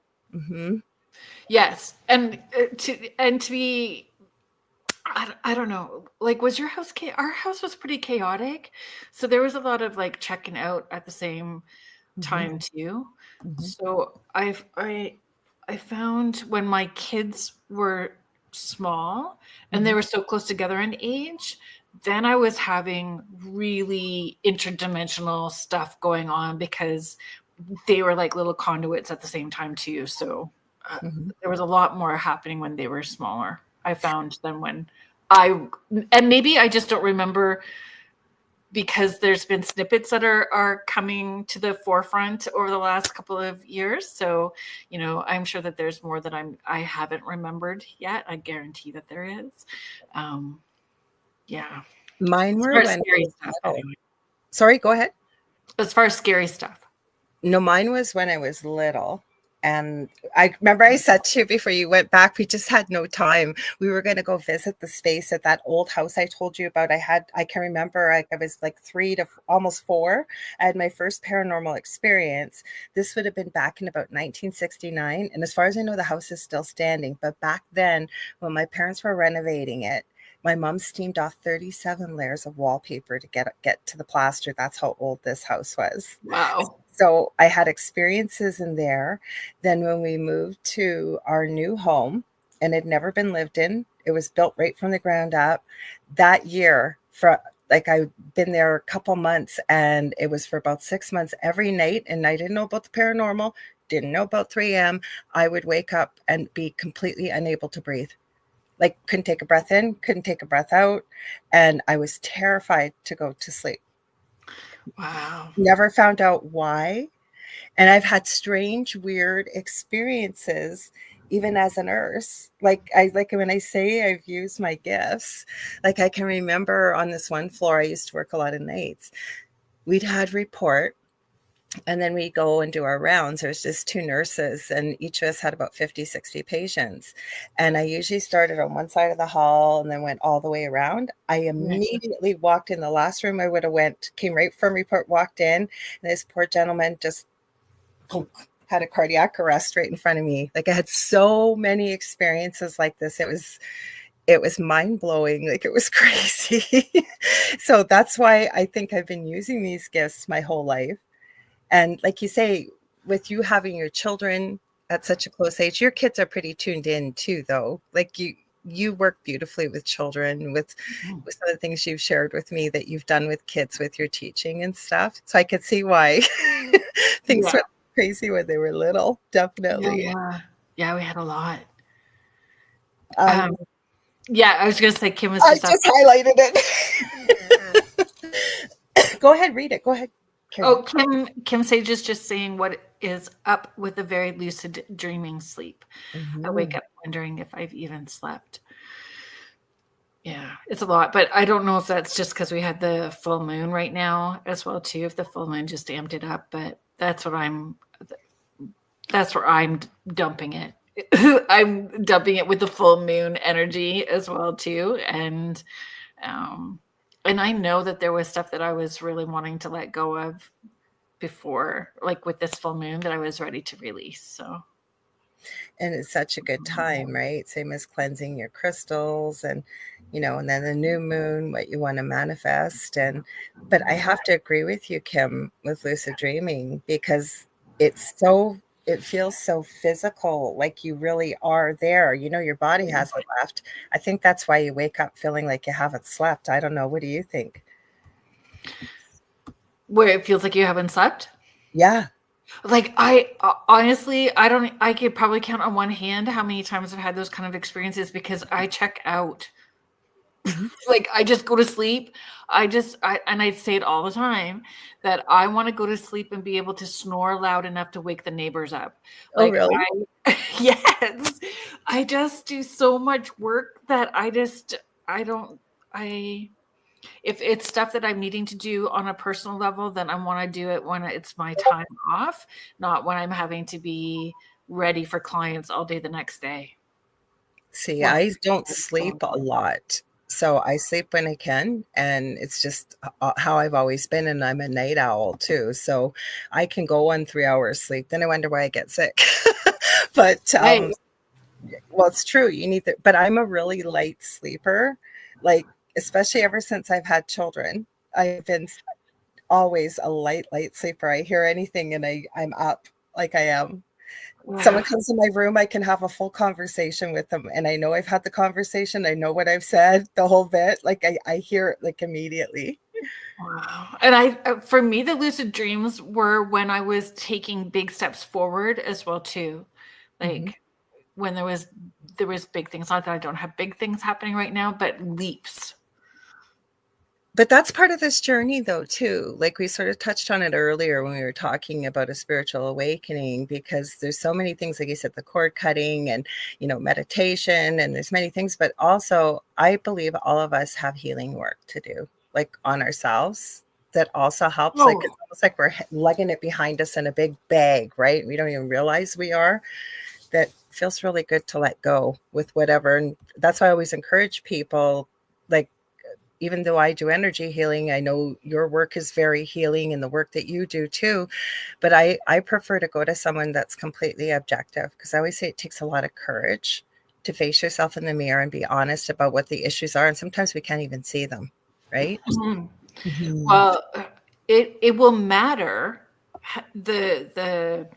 Yes, and to be, I don't know, like, was your house our house was pretty chaotic, so there was a lot of like checking out at the same time too. So I found when my kids were small and they were so close together in age, then I was having really interdimensional stuff going on because they were like little conduits at the same time too. So there was a lot more happening when they were smaller, I found, than when and maybe I just don't remember, because there's been snippets that are coming to the forefront over the last couple of years. So, I'm sure that there's more that I haven't remembered yet. I guarantee that there is. Yeah. Mine were when scary stuff, anyway. Sorry, go ahead. As far as scary stuff. No, mine was when I was little. And I remember I said to you before you went back, we just had no time. We were going to go visit the space at that old house I told you about. I can remember I was like 3 to almost 4. I had my first paranormal experience. This would have been back in about 1969. And as far as I know, the house is still standing. But back then, when my parents were renovating it, my mom steamed off 37 layers of wallpaper to get to the plaster. That's how old this house was. Wow. So I had experiences in there. Then when we moved to our new home, and it had never been lived in, it was built right from the ground up. That year, I've been there a couple months, and it was for about 6 months every night. And I didn't know about the paranormal, didn't know about 3M. I would wake up and be completely unable to breathe. Like, couldn't take a breath in, couldn't take a breath out. And I was terrified to go to sleep. Wow. Never found out why. And I've had strange, weird experiences, even as a nurse. Like when I say I've used my gifts, like I can remember on this one floor, I used to work a lot of nights. We'd had report, and then we go and do our rounds. There's just 2 nurses, and each of us had about 50, 60 patients. And I usually started on one side of the hall and then went all the way around. I immediately walked in the last room I would have came right from report, walked in, and this poor gentleman just had a cardiac arrest right in front of me. Like, I had so many experiences like this. It was mind-blowing. Like, it was crazy. So that's why I think I've been using these gifts my whole life. And like you say, with you having your children at such a close age, your kids are pretty tuned in too, though. Like, you work beautifully with children, with some of the things you've shared with me that you've done with kids with your teaching and stuff. So I could see why things were crazy when they were little. Definitely. Yeah, we had a lot. Yeah, I was going to say, Kim was just highlighted it. Go ahead, read it. Go ahead. Oh, Kim Sage is just saying, what is up with a very lucid dreaming sleep? I wake up wondering if I've even slept. Yeah, it's a lot, but I don't know if that's just because we had the full moon right now as well too, if the full moon just amped it up, but that's where I'm dumping it. I'm dumping it with the full moon energy as well too. And I know that there was stuff that I was really wanting to let go of before, like with this full moon, that I was ready to release. So, and it's such a good time, right? Same as cleansing your crystals, and and then the new moon, what you want to manifest. But I have to agree with you, Kim, with lucid dreaming, because it feels so physical, like you really are there. Your body hasn't left. I think that's why you wake up feeling like you haven't slept. I don't know. What do you think? Where it feels like you haven't slept? Yeah. Like, I honestly, I could probably count on one hand how many times I've had those kind of experiences, because I check out Like, I just go to sleep. And I say it all the time that I want to go to sleep and be able to snore loud enough to wake the neighbors up. Oh, Like, really? yes, I just do so much work that if it's stuff that I'm needing to do on a personal level, then I want to do it when it's my time off, not when I'm having to be ready for clients all day the next day. See, I don't sleep a lot. So I sleep when I can, and it's just how I've always been. And I'm a night owl too. So I can go on 3 hours sleep. Then I wonder why I get sick. But, Right. well, it's true. You need but I'm a really light sleeper, like, especially ever since I've had children. I've been always a light sleeper. I hear anything and I'm up like I am. Someone comes in my room, I can have a full conversation with them. And I know I've had the conversation. I know what I've said, the whole bit. Like I hear it like immediately. Wow. And for me, the lucid dreams were when I was taking big steps forward as well too. Like when there was big things. Not that I don't have big things happening right now, but leaps. But that's part of this journey though, too. Like we sort of touched on it earlier when we were talking about a spiritual awakening, because there's so many things, like you said, the cord cutting and, meditation, and there's many things, but also I believe all of us have healing work to do, like on ourselves. That also helps. Like it's almost like we're lugging it behind us in a big bag, right? We don't even realize we are. That feels really good to let go with whatever. And that's why I always encourage people, like, even though I do energy healing, I know your work is very healing and the work that you do too. But I prefer to go to someone that's completely objective, because I always say it takes a lot of courage to face yourself in the mirror and be honest about what the issues are. And sometimes we can't even see them, right? Well, it will matter the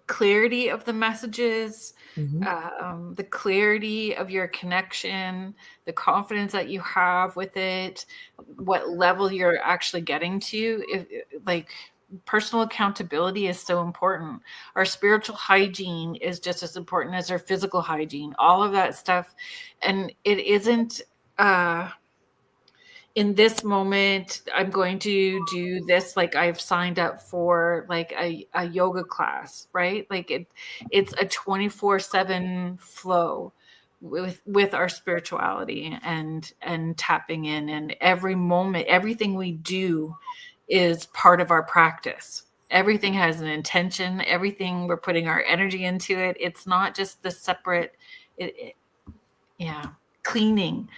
clarity of the messages, the clarity of your connection, the confidence that you have with it, what level you're actually getting to. Like, personal accountability is so important. Our spiritual hygiene is just as important as our physical hygiene, all of that stuff. And it isn't, in this moment, I'm going to do this. Like, I've signed up for like a yoga class, right? Like it's a 24/7 flow with our spirituality and tapping in, and every moment, everything we do is part of our practice. Everything has an intention. Everything, we're putting our energy into it. It's not just the separate, cleaning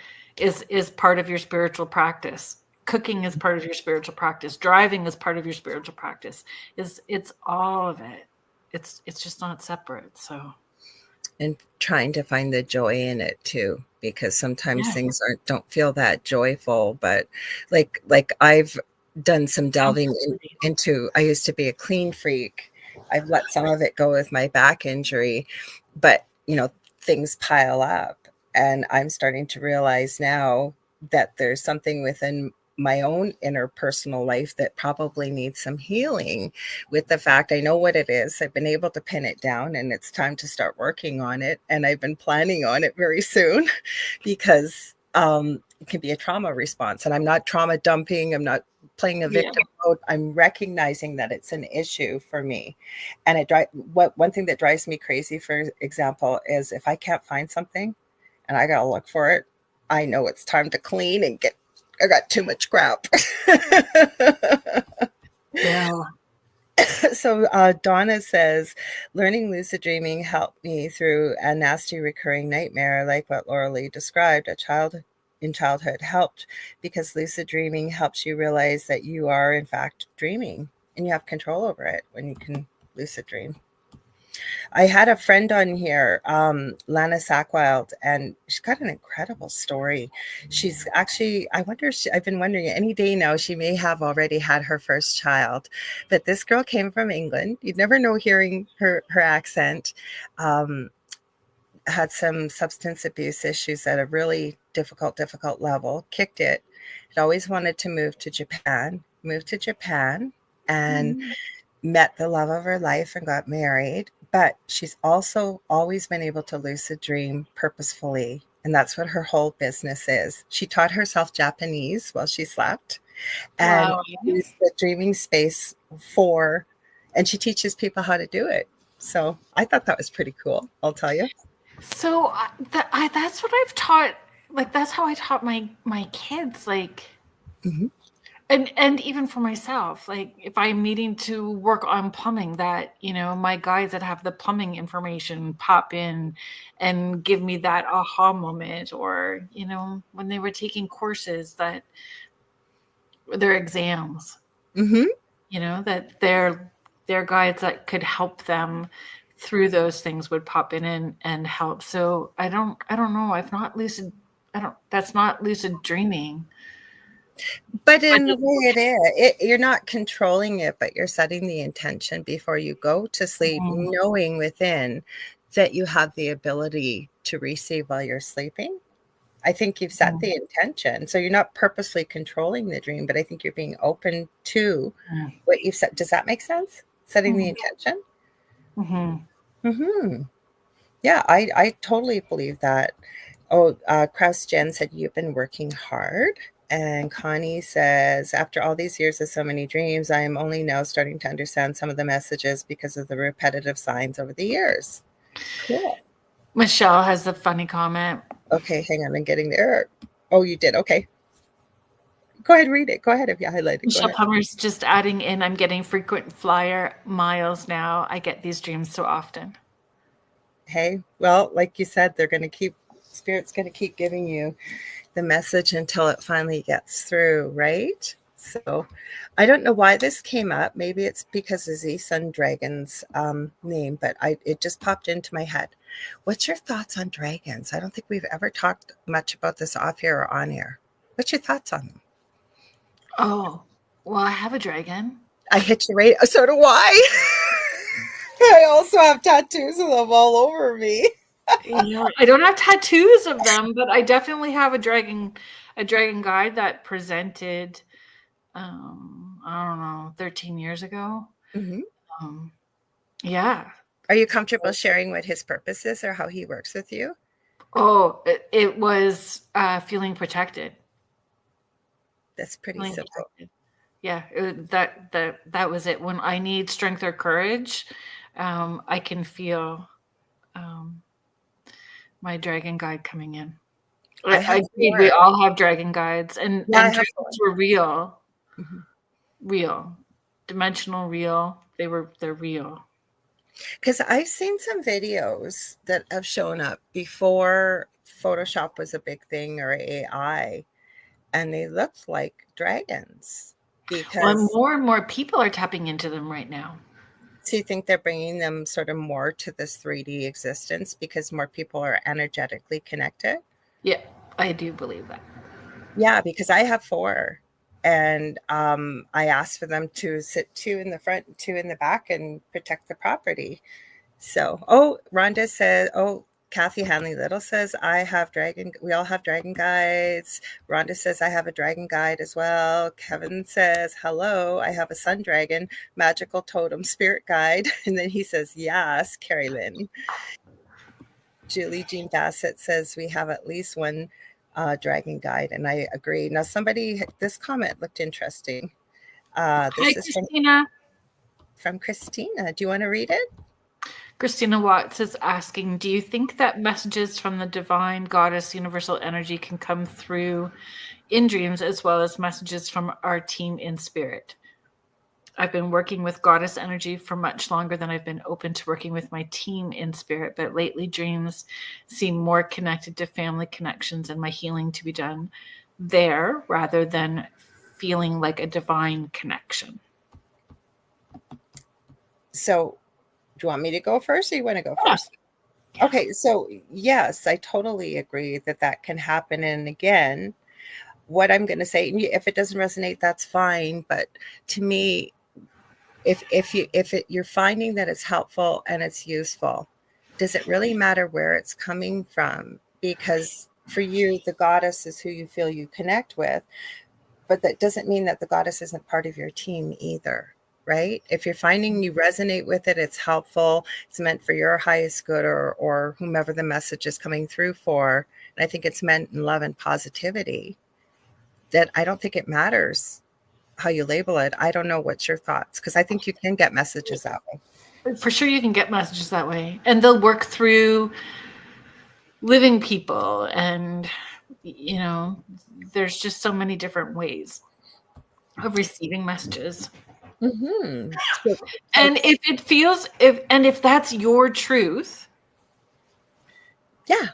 is part of your spiritual practice. Cooking is part of your spiritual practice. Driving is part of your spiritual practice. It's all of it. It's just not separate. So, and trying to find the joy in it too, because sometimes things don't feel that joyful. But like I've done some delving into. I used to be a clean freak. I've let some of it go with my back injury, but things pile up. And I'm starting to realize now that there's something within my own interpersonal life that probably needs some healing, with the fact I know what it is. I've been able to pin it down, and it's time to start working on it. And I've been planning on it very soon, because it can be a trauma response. And I'm not trauma dumping. I'm not playing a victim mode. I'm recognizing that it's an issue for me. And one thing that drives me crazy, for example, is if I can't find something and I gotta look for it, I know it's time to clean and I got too much crap. So Donna says, learning lucid dreaming helped me through a nasty recurring nightmare, like what Lorilei described. In childhood helped, because lucid dreaming helps you realize that you are in fact dreaming, and you have control over it when you can lucid dream. I had a friend on here, Lana Sackwild, and she's got an incredible story. She's actually, I've been wondering, any day now she may have already had her first child. But this girl came from England. You'd never know hearing her accent. Had some substance abuse issues at a really difficult level, kicked it. Had always wanted to moved to Japan, and met the love of her life and got married. But she's also always been able to lucid dream purposefully And that's what her whole business is. She taught herself Japanese while she slept and Wow. used the dreaming space and she teaches people how to do it. So I thought that was pretty cool, I'll tell you. So that's what I've taught. Like, that's how I taught my kids. Like, and even for myself, like if I'm needing to work on plumbing, that, you know, my guys that have the plumbing information pop in and give me that aha moment, or, you know, when they were taking courses, that their exams, you know, that their guides that could help them through those things would pop in and help. So I don't know. That's not lucid dreaming. But in a way it is. You're not controlling it, but you're setting the intention before you go to sleep, knowing within that you have the ability to receive while you're sleeping. I think you've set the intention. So you're not purposely controlling the dream, but I think you're being open to what you've set. Does that make sense? Setting the intention? Yeah, I totally believe that. Oh, Kraus Jen said, you've been working hard. And Connie says, after all these years of so many dreams, I am only now starting to understand some of the messages because of the repetitive signs over the years. Cool. Michelle has a funny comment. Okay, hang on. I'm getting there. Oh, you did. Okay. Go ahead, read it. Go ahead if you highlight it. Michelle Plummer's just adding in, I'm getting frequent flyer miles now. I get these dreams so often. Hey, well, like you said, Spirit's going to keep giving you the message until it finally gets through, right? So I don't know why this came up. Maybe it's because of Z Sun Dragon's name, but it just popped into my head. What's your thoughts on dragons? I don't think we've ever talked much about this off air or on air. What's your thoughts on them? Oh, well, I have a dragon. I hit you right. So do I. I also have tattoos of them all over me. Yeah, I don't have tattoos of them, but I definitely have a dragon guide that presented, I don't know, 13 years ago. Yeah. Are you comfortable sharing what his purpose is or how he works with you? Oh, it was feeling protected. That's pretty simple. Protected. Yeah, that was it. When I need strength or courage, I can feel my dragon guide coming in. We all have dragon guides, and dragons were real, real, dimensional, real. They're real. Because I've seen some videos that have shown up before Photoshop was a big thing, or AI, and they looked like dragons. Because more and more people are tapping into them right now. So you think they're bringing them sort of more to this 3D existence because more people are energetically connected? Yeah, I do believe that. Yeah, because I have 4. And I asked for them to sit 2 in the front, 2 in the back, and protect the property. So, Rhonda says, Kathy Hanley Little says, we all have dragon guides. Rhonda says, I have a dragon guide as well. Kevin says, hello, I have a sun dragon, magical totem spirit guide. And then he says, yes, Kerrilynn. Julie Jean Bassett says, we have at least one dragon guide. And I agree. Now, this comment looked interesting. This Hi, is Christina. From Christina. Do you want to read it? Christina Watts is asking, do you think that messages from the divine goddess universal energy can come through in dreams as well as messages from our team in spirit? I've been working with goddess energy for much longer than I've been open to working with my team in spirit, but lately dreams seem more connected to family connections and my healing to be done there rather than feeling like a divine connection. So, do you want me to go first or you want to go first? Yeah. Okay, so yes, I totally agree that can happen. And again, what I'm going to say, if it doesn't resonate, that's fine. But to me, if you're finding that it's helpful and it's useful, does it really matter where it's coming from? Because for you, the goddess is who you feel you connect with, but that doesn't mean that the goddess isn't part of your team either. right? If you're finding you resonate with it, it's helpful, it's meant for your highest good, or whomever the message is coming through for. And I think it's meant in love and positivity, that I don't think it matters how you label it. I don't know what's your thoughts, because I think you can get messages that way. For sure you can get messages that way, and they'll work through living people, and there's just so many different ways of receiving messages. Mm-hmm. And if that's your truth, yeah,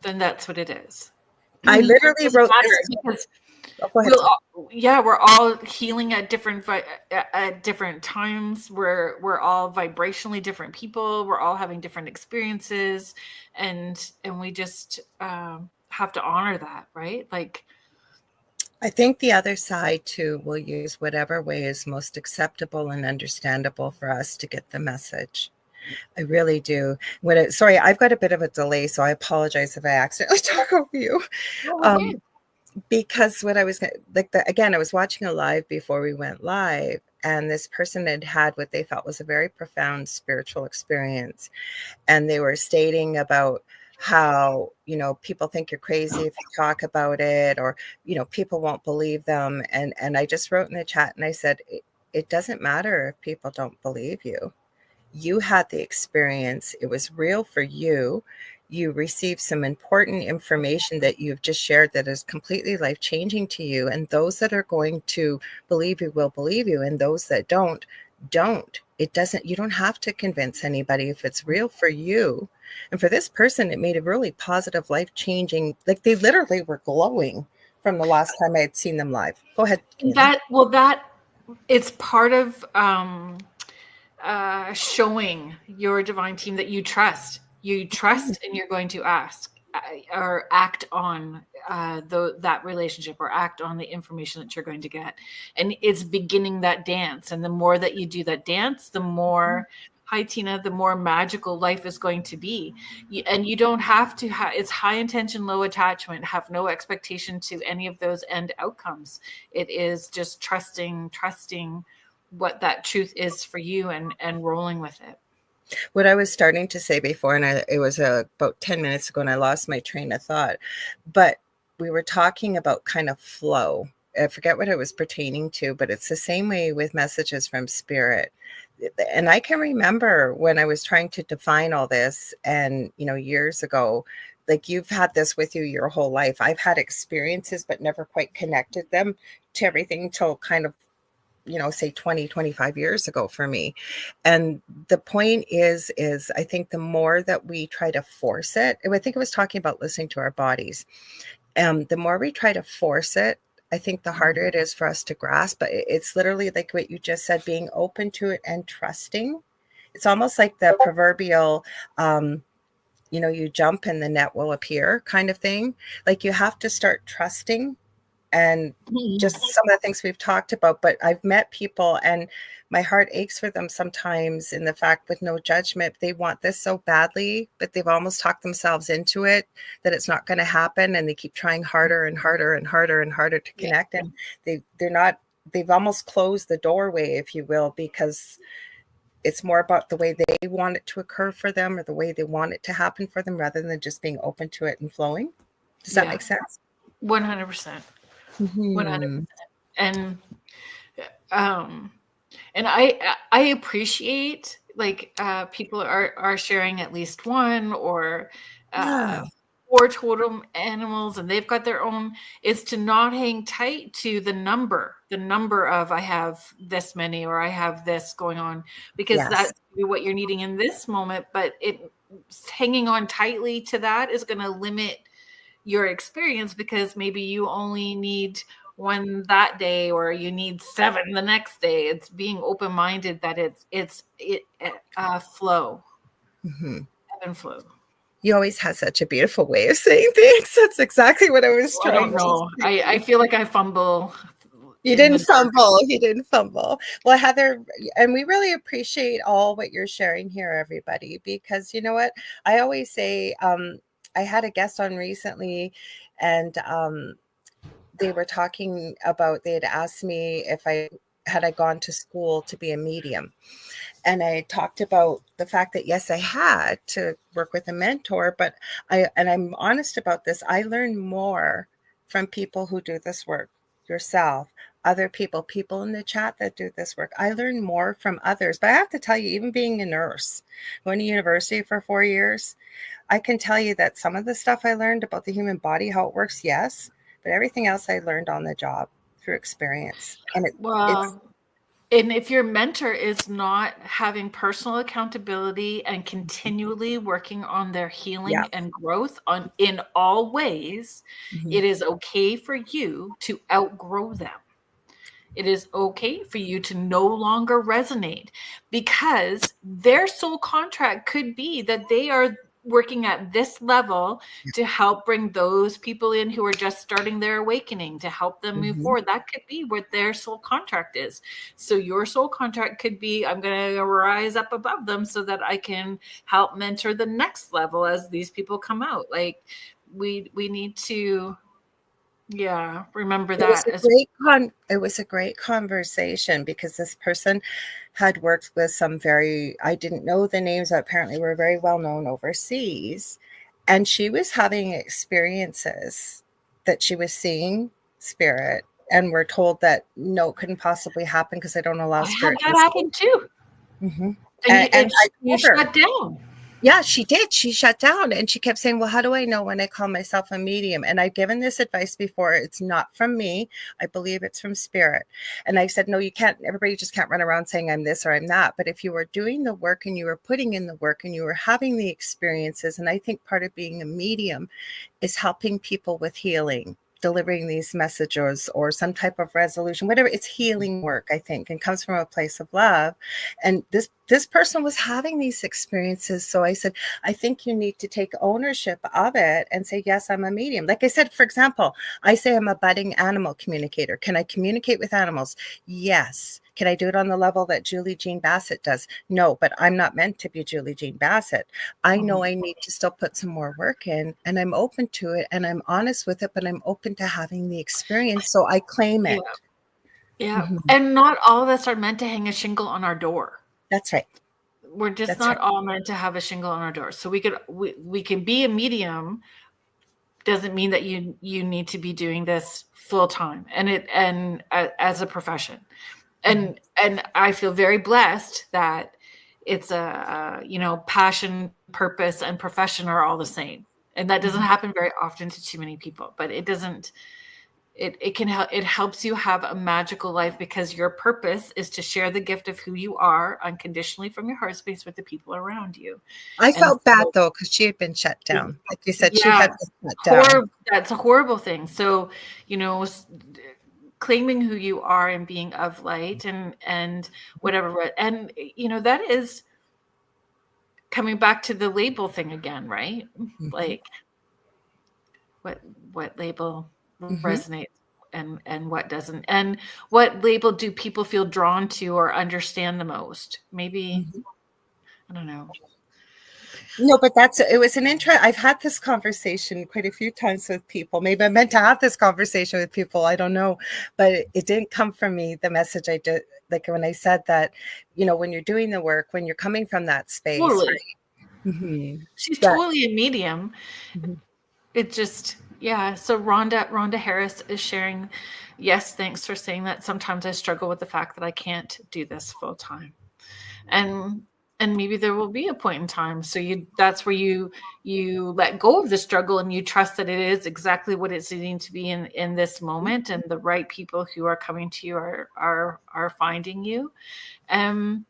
then that's what it is. I literally wrote this because we're all healing at different times. We're all vibrationally different people. We're all having different experiences, and we just have to honor that, right? Like, I think the other side too will use whatever way is most acceptable and understandable for us to get the message. I really do. Sorry, I've got a bit of a delay, so I apologize if I accidentally talk over you. Because what I was I was watching a live before we went live, and this person had what they felt was a very profound spiritual experience. And they were stating about how, people think you're crazy if you talk about it, or, people won't believe them. And I just wrote in the chat and I said, it doesn't matter if people don't believe you. You had the experience. It was real for you. You received some important information that you've just shared that is completely life-changing to you. And those that are going to believe you will believe you. And those that don't. You don't have to convince anybody if it's real for you. And for this person, it made a really positive, life-changing, like they literally were glowing from the last time I had seen them live. Go ahead. It's part of showing your divine team that you trust. And you're going to ask or act on that relationship, or act on the information that you're going to get. And it's beginning that dance. And the more that you do that dance, the more, hi Tina, the more magical life is going to be. And you don't have to it's high intention, low attachment, have no expectation to any of those end outcomes. It is just trusting what that truth is for you, and rolling with it. What I was starting to say before, and it was about 10 minutes ago, and I lost my train of thought, but we were talking about kind of flow. I forget what it was pertaining to, but it's the same way with messages from spirit. And I can remember when I was trying to define all this, and, years ago, like you've had this with you your whole life. I've had experiences, but never quite connected them to everything till kind of, say 20, 25 years ago for me. And the point is I think the more that we try to force it, and I think I was talking about listening to our bodies, the more we try to force it, I think the harder it is for us to grasp. But it's literally like what you just said, being open to it and trusting. It's almost like the proverbial, you jump and the net will appear kind of thing. Like you have to start trusting. And just some of the things we've talked about, but I've met people and my heart aches for them sometimes, in the fact, with no judgment, they want this so badly, but they've almost talked themselves into it, that it's not going to happen. And they keep trying harder and harder and harder and harder to connect. And they've almost closed the doorway, if you will, because it's more about the way they want it to occur for them, or the way they want it to happen for them, rather than just being open to it and flowing. Does that make sense? 100%. 100%. And I appreciate, like, people are sharing at least one or four totem animals, and they've got their own. Is to not hang tight to the number of, I have this many, or I have this going on, because that's what you're needing in this moment. But hanging on tightly to that is going to limit your experience, because maybe you only need one that day, or you need 7 the next day. It's being open-minded that it's flow. Mm-hmm. Ebb and flow. You always have such a beautiful way of saying things. That's exactly what I was trying to say. I feel like I fumble. You didn't fumble. Well, Heather, and we really appreciate all what you're sharing here, everybody, because you know what? I always say, I had a guest on recently, and they were talking about, they had asked me if I had I gone to school to be a medium. And I talked about the fact that, yes, I had to work with a mentor, but I'm honest about this. I learn more from people who do this work, yourself, other people in the chat that do this work. I learn more from others. But I have to tell you, even being a nurse, going to university for 4 years, I can tell you that some of the stuff I learned about the human body, how it works, yes, but everything else I learned on the job through experience. And and if your mentor is not having personal accountability and continually working on their healing and growth in all ways, it is okay for you to outgrow them. It is okay for you to no longer resonate, because their soul contract could be that they are working at this level to help bring those people in who are just starting their awakening, to help them move forward. That could be what their soul contract is. So your soul contract could be, I'm going to rise up above them so that I can help mentor the next level as these people come out. Like we need to remember that. It was a great conversation, because this person had worked with some I didn't know the names, but apparently were very well known overseas. And she was having experiences that she was seeing spirit, and we're told that no, it couldn't possibly happen because they don't allow spirit. I had that happen too. And you shut down. Yeah, she did. She shut down, and she kept saying, well, how do I know when I call myself a medium? And I've given this advice before. It's not from me. I believe it's from spirit. And I said, no, you can't. Everybody just can't run around saying I'm this or I'm that. But if you were doing the work and you were putting in the work and you were having the experiences, and I think part of being a medium is helping people with healing, delivering these messages or some type of resolution, whatever. It's healing work, I think, and comes from a place of love. And this person was having these experiences. So I said, I think you need to take ownership of it and say, yes, I'm a medium. Like I said, for example, I say I'm a budding animal communicator. Can I communicate with animals? Yes. Can I do it on the level that Julie Jean Bassett does? No, but I'm not meant to be Julie Jean Bassett. I know I need to still put some more work in, and I'm open to it, and I'm honest with it, but I'm open to having the experience. So I claim it. Yeah. And not all of us are meant to hang a shingle on our door. That's right. We're just not all meant to have a shingle on our door. So we can be a medium. Doesn't mean that you need to be doing this full time and as a profession. And I feel very blessed that it's a passion, purpose, and profession are all the same. And that doesn't happen very often to too many people, but it doesn't. It helps you have a magical life, because your purpose is to share the gift of who you are unconditionally from your heart space with the people around you. I felt bad though, because she had been shut down. Like you said, she had been shut down. That's a horrible thing. So, claiming who you are and being of light and whatever. And, that is coming back to the label thing again, right? Like what label resonates and what doesn't, and what label do people feel drawn to or understand the most? Maybe, I don't know. No, but it was an intro. I've had this conversation quite a few times with people. Maybe I meant to have this conversation with people. I don't know, but it didn't come from me. The message I did, like when I said that, when you're doing the work, when you're coming from that space. Totally. Right? She's totally a medium. It just, So Rhonda Harris is sharing, yes, thanks for saying that. Sometimes I struggle with the fact that I can't do this full time. And maybe there will be a point in time. So that's where you let go of the struggle and you trust that it is exactly what it's needing to be in this moment, and the right people who are coming to you are finding you. And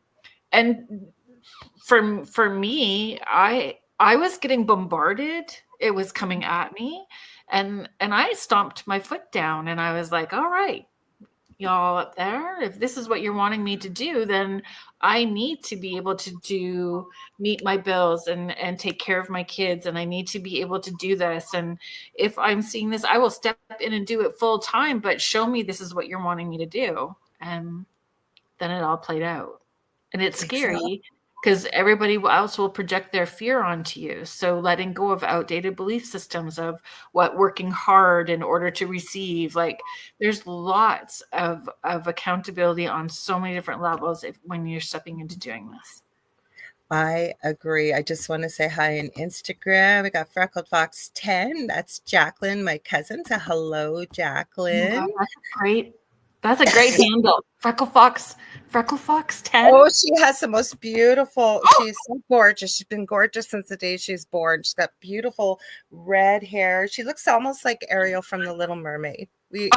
for me, I was getting bombarded. It was coming at me, and I stomped my foot down, and I was like, all right, y'all up there, if this is what you're wanting me to do, then I need to be able to meet my bills and take care of my kids. And I need to be able to do this. And if I'm seeing this, I will step in and do it full time, but show me this is what you're wanting me to do. And then it all played out. And it's scary because everybody else will project their fear onto you. So letting go of outdated belief systems of what working hard in order to receive, like there's lots of accountability on so many different levels when you're stepping into doing this. I agree. I just want to say hi on Instagram. We got Freckled Fox 10. That's Jacqueline, my cousin. So hello, Jacqueline. Oh God, that's a great handle. Freckle Fox 10. Oh, she has the most beautiful, she's so gorgeous. She's been gorgeous since the day she's born. She's got beautiful red hair. She looks almost like Ariel from The Little Mermaid.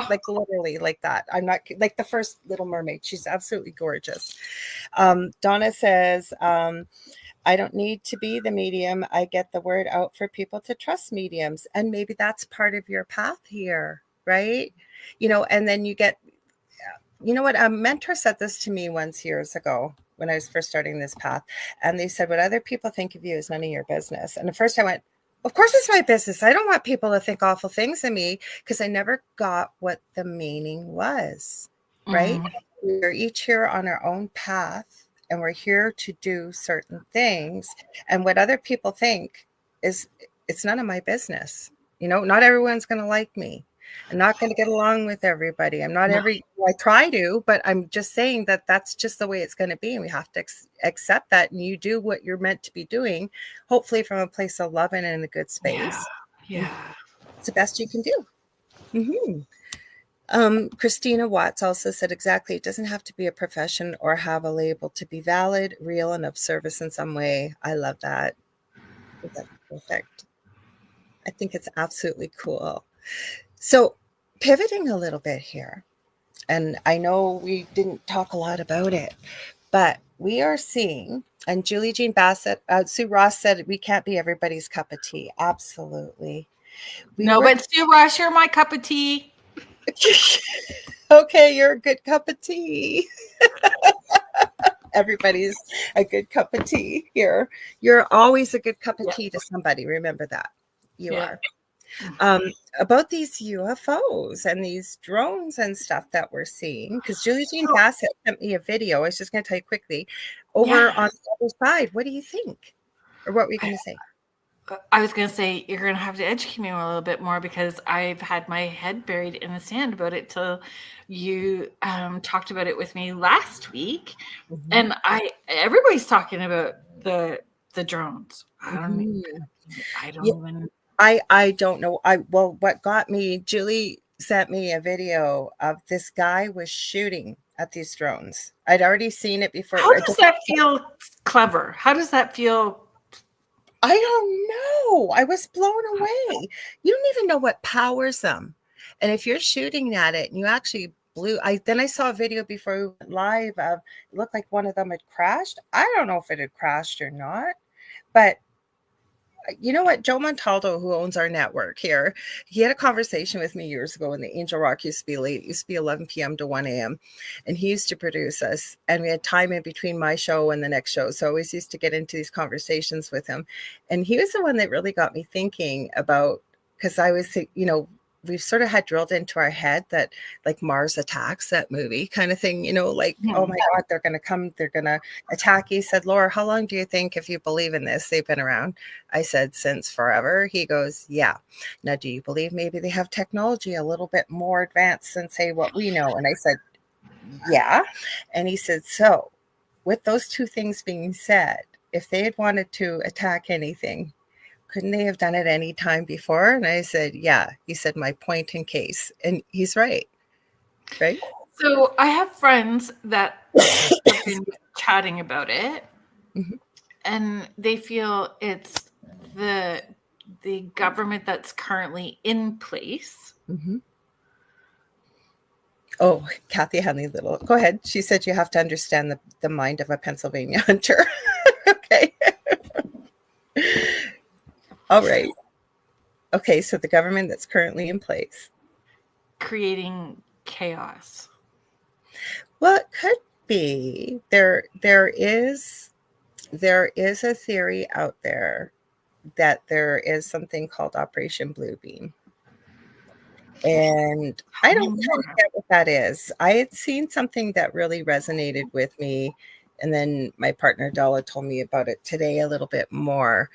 Like literally like that. I'm not like the first Little Mermaid. She's absolutely gorgeous. Donna says, I don't need to be the medium. I get the word out for people to trust mediums. And maybe that's part of your path here, right? And then you get, what a mentor said this to me once years ago when I was first starting this path. And they said, what other people think of you is none of your business. And at first I went, of course it's my business. I don't want people to think awful things of me, because I never got what the meaning was, right? We're each here on our own path, and we're here to do certain things. And what other people think it's none of my business. Not everyone's going to like me. I'm not going to get along with everybody. I try to, but I'm just saying that that's just the way it's going to be. And we have to accept that. And you do what you're meant to be doing, hopefully from a place of love and in a good space. Yeah. It's the best you can do. Christina Watts also said exactly, it doesn't have to be a profession or have a label to be valid, real, and of service in some way. I love that. That's perfect. I think it's absolutely cool. So pivoting a little bit here, and I know we didn't talk a lot about it, but we are seeing, and Julie Jean Bassett, Sue Ross said, we can't be everybody's cup of tea. Absolutely. But Sue Ross, you're my cup of tea. Okay, you're a good cup of tea. Everybody's a good cup of tea here. You're always a good cup of tea to somebody. Remember that. You are. About these UFOs and these drones and stuff that we're seeing, because Julie Jean Bassett sent me a video. I was just going to tell you quickly over on the other side. What do you think? Or what were you going to say? I was going to say, you're going to have to educate me a little bit more, because I've had my head buried in the sand about it till you talked about it with me last week. And everybody's talking about the drones. I don't even. I don't know. What got me, Julie sent me a video of this guy was shooting at these drones. I'd already seen it before. How does that feel clever? How does that feel? I don't know. I was blown away. You don't even know what powers them. And if you're shooting at it and you actually then I saw a video before we went live of, it looked like one of them had crashed. I don't know if it had crashed or not, but you know what? Joe Montaldo, who owns our network here, he had a conversation with me years ago when the Angel Rock used to be late. It used to be 11 p.m. to 1 a.m. And he used to produce us. And we had time in between my show and the next show. So I always used to get into these conversations with him. And he was the one that really got me thinking about, because I was, we've sort of had drilled into our head that like Mars Attacks, that movie kind of thing, oh my God, they're going to come, they're going to attack. He said, Laura, how long do you think, if you believe in this, they've been around? I said, since forever. He goes, yeah. Now, do you believe maybe they have technology a little bit more advanced than, say, what we know? And I said, yeah. And he said, so with those two things being said, if they had wanted to attack anything, couldn't they have done it any time before? And I said, yeah. He said, my point in case. And he's right. Right? So I have friends that have been chatting about it, and they feel it's the government that's currently in place. Oh, Kathy Henley Little. Go ahead. She said you have to understand the mind of a Pennsylvania hunter. Okay. All right. Okay, so the government that's currently in place. Creating chaos. Well, it could be. There is a theory out there that there is something called Operation Bluebeam. And I don't know what that is. I had seen something that really resonated with me, And then my partner Della told me about it today a little bit more.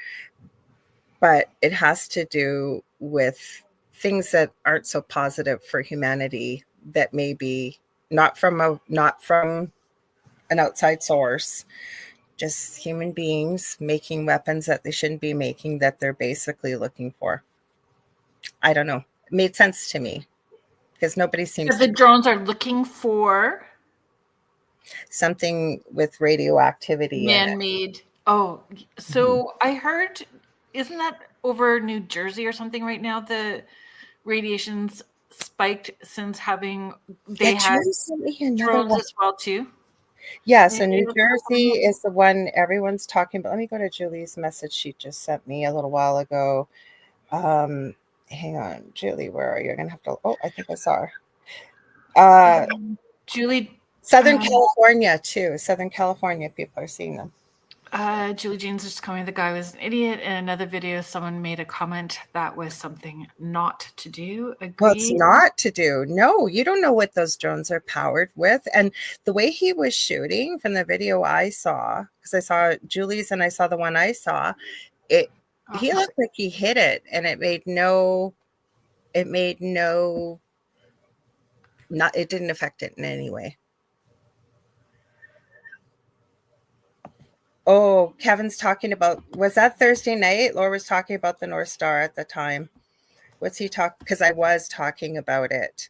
But it has to do with things that aren't so positive for humanity, that may be not from an outside source, just human beings making weapons that they shouldn't be making, that they're basically looking for. I don't know. It made sense to me because nobody seems the drones are looking for something with radioactivity, man-made. Oh, so I heard, isn't that over New Jersey or something right now? The radiation's spiked since they had drones as well too. Yeah, so New Jersey is the one everyone's talking about. Let me go to Julie's message she just sent me a little while ago. Hang on, Julie, where are you? I'm gonna have to. Oh, I think I saw her. Julie, Southern California too. Southern California people are seeing them. Julie Jean's just commenting the guy was an idiot. In another video, someone made a comment that was something not to do. Agreed. Well, it's not to do. No, you don't know what those drones are powered with. And the way he was shooting from the video I saw, because I saw Julie's and I saw the one I saw, he looked like he hit it, and it didn't affect it in any way. Oh, Kevin's talking about, was that Thursday night? Laura was talking about the North Star at the time. What's he talking? Because I was talking about it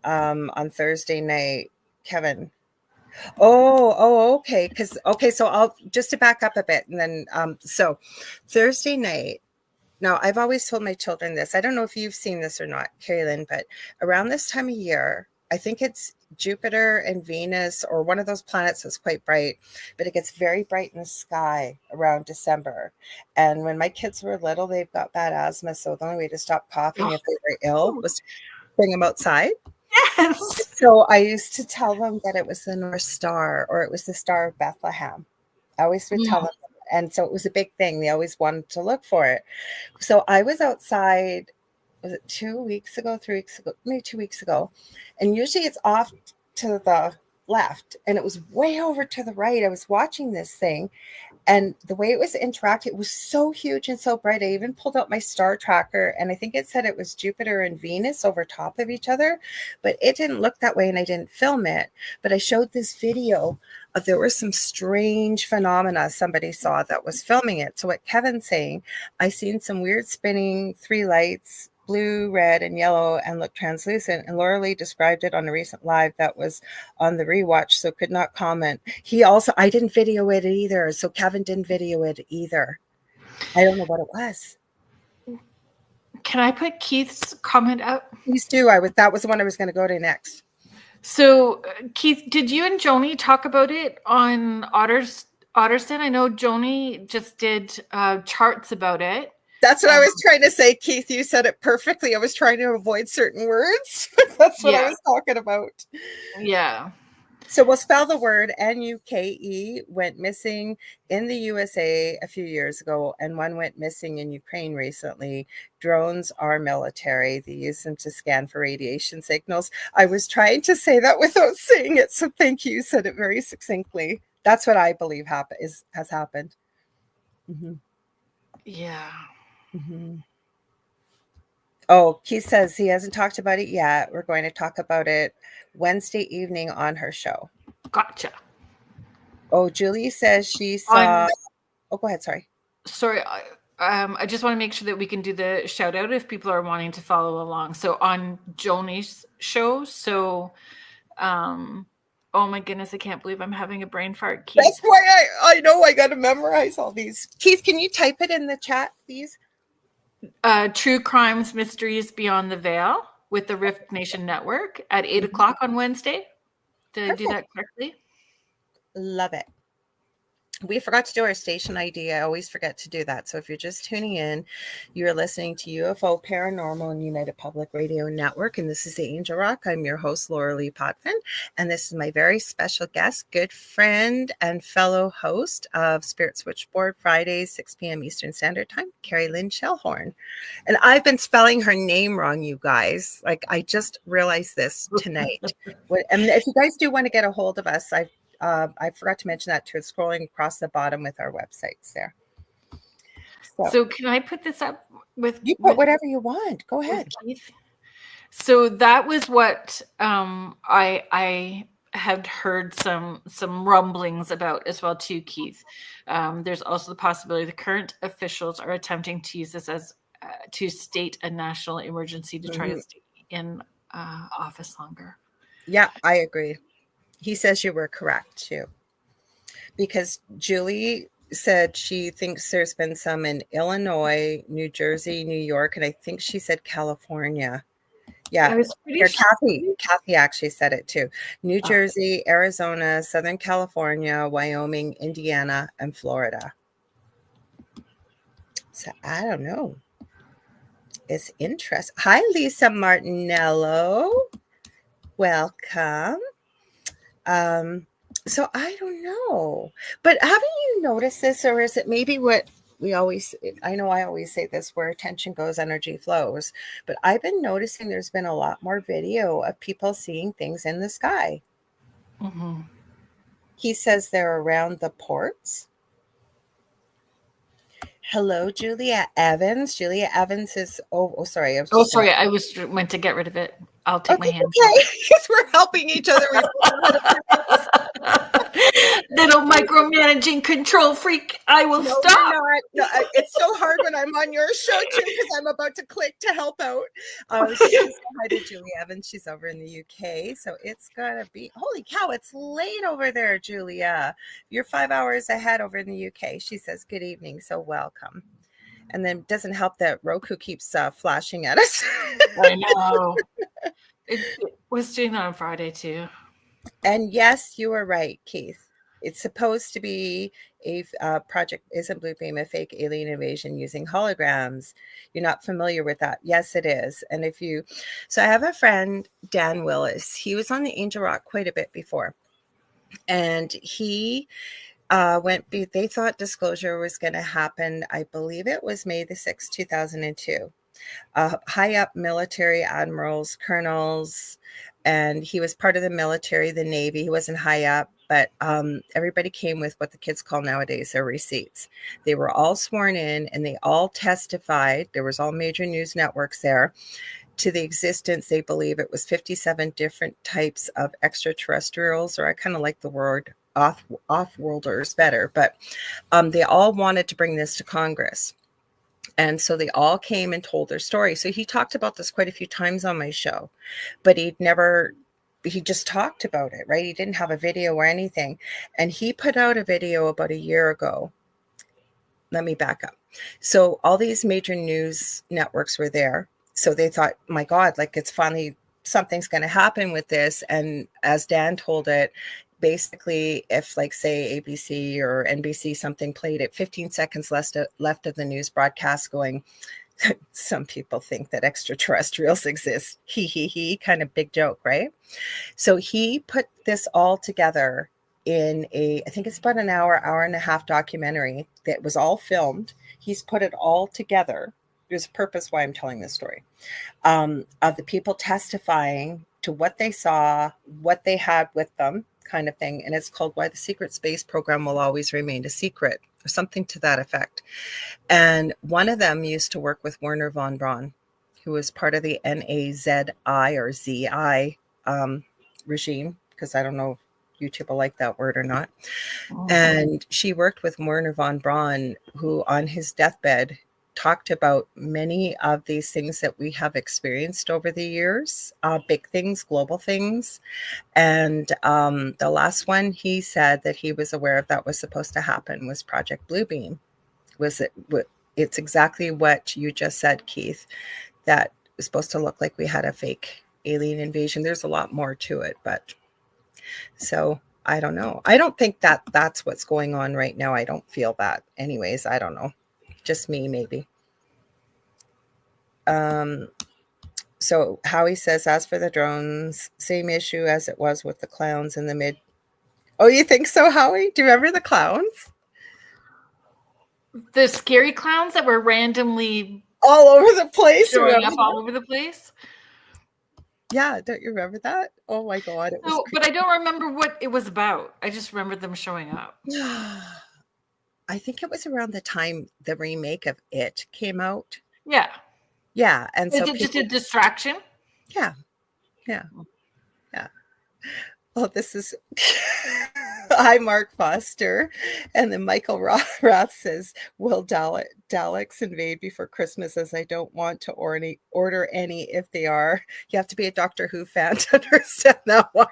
on Thursday night, Kevin. Okay. So I'll just to back up a bit, and then so Thursday night. Now, I've always told my children this. I don't know if you've seen this or not, Kerrilynn, but around this time of year, I think it's Jupiter and Venus or one of those planets that's quite bright, but it gets very bright in the sky around December. And when my kids were little, they've got bad asthma. So the only way to stop coughing if they were ill was to bring them outside. Yes. So I used to tell them that it was the North Star or it was the Star of Bethlehem. I always would tell them. And so it was a big thing. They always wanted to look for it. So I was outside, was it 2 weeks ago, 3 weeks ago, maybe 2 weeks ago. And usually it's off to the left. And it was way over to the right. I was watching this thing. And the way it was interacting, it was so huge and so bright. I even pulled out my star tracker, and I think it said it was Jupiter and Venus over top of each other, but it didn't look that way, and I didn't film it. But I showed this video of there were some strange phenomena somebody saw that was filming it. So what Kevin's saying, I seen some weird spinning 3 lights, blue, red, and yellow, and looked translucent. And Lorilei described it on a recent live that was on the rewatch, so could not comment. I didn't video it either, so Kevin didn't video it either. I don't know what it was. Can I put Keith's comment up? Please do. That was the one I was going to go to next. So, Keith, did you and Joni talk about it on Otterston? I know Joni just did charts about it. That's what I was trying to say, Keith. You said it perfectly. I was trying to avoid certain words. That's what I was talking about. Yeah. So we'll spell the word NUKE went missing in the USA a few years ago, and one went missing in Ukraine recently. Drones are military. They use them to scan for radiation signals. I was trying to say that without saying it, so thank you. You said it very succinctly. That's what I believe has happened. Mm-hmm. Yeah. Mm-hmm. Oh, Keith says he hasn't talked about it yet. We're going to talk about it Wednesday evening on her show. Gotcha. Oh, Julie says she saw. Go ahead. Sorry. I just want to make sure that we can do the shout out if people are wanting to follow along. So on Joni's show. So, oh my goodness, I can't believe I'm having a brain fart. Keith. That's why I know I got to memorize all these. Keith, can you type it in the chat, please? True Crimes Mysteries Beyond the Veil with the Rift Nation Network at 8 o'clock on Wednesday. Did I do that correctly? Love it. We forgot to do our station ID. I always forget to do that. So if you're just tuning in, you're listening to UFO Paranormal and United Public Radio Network. And this is the Angel Rock. I'm your host, Lorilei Potvin. And this is my very special guest, good friend and fellow host of Spirit Switchboard Fridays, 6 p.m. Eastern Standard Time, Kerrilyn Shellhorn. And I've been spelling her name wrong, you guys. Like, I just realized this tonight. And if you guys do want to get a hold of us, I forgot to mention that too. It's scrolling across the bottom with our websites there. So can I put this up with you? Put whatever you want. Go ahead, Keith. So that was what I had heard some rumblings about as well too, Keith. There's also the possibility the current officials are attempting to use this as to state a national emergency to try to stay in office longer. Yeah, I agree. He says you were correct too, because Julie said she thinks there's been some in Illinois, New Jersey, New York, and I think she said California. Yeah, Kathy actually said it too. New Jersey, Arizona, Southern California, Wyoming, Indiana, and Florida. So I don't know. It's interesting. Hi, Lisa Martinello. Welcome. So I don't know, but haven't you noticed this, or is it maybe what we always, I know I always say this, where attention goes, energy flows, but I've been noticing there's been a lot more video of people seeing things in the sky. Mm-hmm. He says they're around the ports. Hello, Julia Evans. Julia Evans is, sorry. I went to get rid of it. I'll take my hand. Okay, because we're helping each other. Little micromanaging control freak. I will stop. No, it's so hard when I'm on your show too, because I'm about to click to help out. Say hi to Julie Evans. She's over in the UK, so it's gotta be. Holy cow! It's late over there, Julia. You're 5 hours ahead over in the UK. She says good evening, so welcome. And then it doesn't help that Roku keeps flashing at us. I know. It was doing that on Friday too. And yes, you were right, Keith. It's supposed to be a project, isn't Bluebeam a fake alien invasion using holograms? You're not familiar with that? Yes, it is. And so I have a friend, Dan Willis. He was on the Angel Rock quite a bit before. And he they thought disclosure was going to happen. I believe it was May the 6th, 2002. High up military admirals, colonels, and he was part of the military, the Navy. He wasn't high up, but everybody came with what the kids call nowadays their receipts. They were all sworn in and they all testified. There was all major news networks there to the existence. They believe it was 57 different types of extraterrestrials, or I kind of like the word off-worlders better, but they all wanted to bring this to Congress. And so they all came and told their story. So he talked about this quite a few times on my show, but he just talked about it, right? He didn't have a video or anything. And he put out a video about a year ago. Let me back up. So all these major news networks were there. So they thought, my God, like it's finally something's going to happen with this. And as Dan told it, basically, if like say ABC or NBC something played it, 15 seconds left of the news broadcast going, some people think that extraterrestrials exist. He, kind of big joke, right? So he put this all together in I think it's about an hour and a half documentary that was all filmed. He's put it all together. There's a purpose why I'm telling this story, of the people testifying to what they saw, what they had with them, kind of thing. And it's called Why the Secret Space Program Will Always Remain a Secret, or something to that effect. And one of them used to work with Werner von Braun, who was part of the NAZI or ZI regime, because I don't know if YouTube will like that word or not. Oh. And she worked with Werner von Braun, who on his deathbed talked about many of these things that we have experienced over the years, big things, global things. And the last one he said that he was aware of that was supposed to happen was Project Bluebeam. It's exactly what you just said, Keith, that was supposed to look like we had a fake alien invasion. There's a lot more to it, but so I don't know. I don't think that that's what's going on right now. I don't feel that. Anyways, I don't know. Just me, maybe. So Howie says, as for the drones, same issue as it was with the clowns in the mid. Oh, you think so, Howie? Do you remember the clowns? The scary clowns that were randomly all over the place, showing up all over the place. Yeah, don't you remember that? Oh my God, it was But I don't remember what it was about. I just remember them showing up. I think it was around the time the remake of It came out. Yeah. Yeah, and Is so it just a distraction? Yeah. Oh, this is hi, Mark Foster. And then Michael Roth says, will Daleks invade before Christmas, as I don't want to order any if they are. You have to be a Doctor Who fan to understand that one.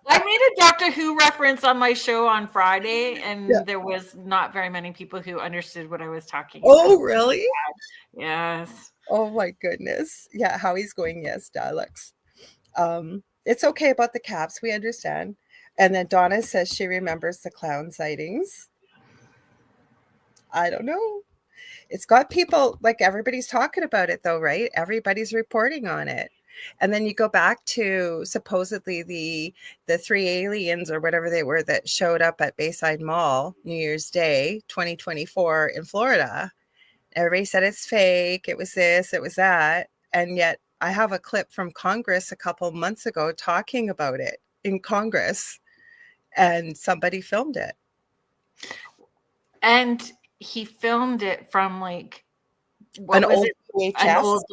I made a Doctor Who reference on my show on Friday, and there was not very many people who understood what I was talking about. Oh, really? Yes. Oh, my goodness. Yeah, Howie's going, yes, Daleks. It's okay about the caps. We understand. And then Donna says she remembers the clown sightings. I don't know. It's got people, like, everybody's talking about it though, right? Everybody's reporting on it. And then you go back to supposedly the 3 aliens or whatever they were that showed up at Bayside Mall New Year's Day 2024 in Florida. Everybody said it's fake. It was this, it was that. And yet I have a clip from Congress a couple months ago talking about it in Congress, and somebody filmed it. And he filmed it from like An old VHS? An old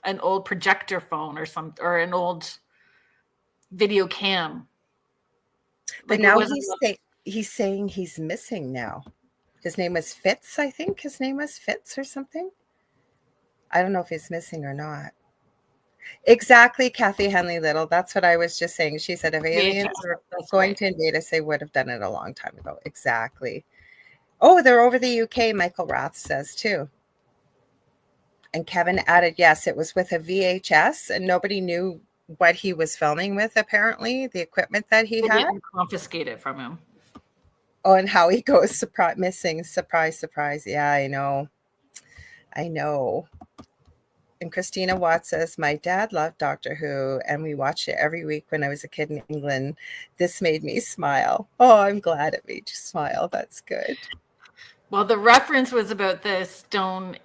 an old projector phone or an old video cam. But now he's saying he's missing now. His name was Fitz, I think. His name was Fitz or something. I don't know if he's missing or not. Exactly, Kathy Henley Little. That's what I was just saying. She said if aliens were going to invade us, they would have done it a long time ago. Exactly. Oh, they're over the UK, Michael Roth says too. And Kevin added, yes, it was with a VHS, and nobody knew what he was filming with, apparently, the equipment that he had. Didn't confiscate it from him. Oh, and how he goes missing. Surprise, surprise. Yeah, I know. And Christina Watts says, my dad loved Doctor Who, and we watched it every week when I was a kid in England. This made me smile. Oh, I'm glad it made you smile. That's good. Well, the reference was about the stone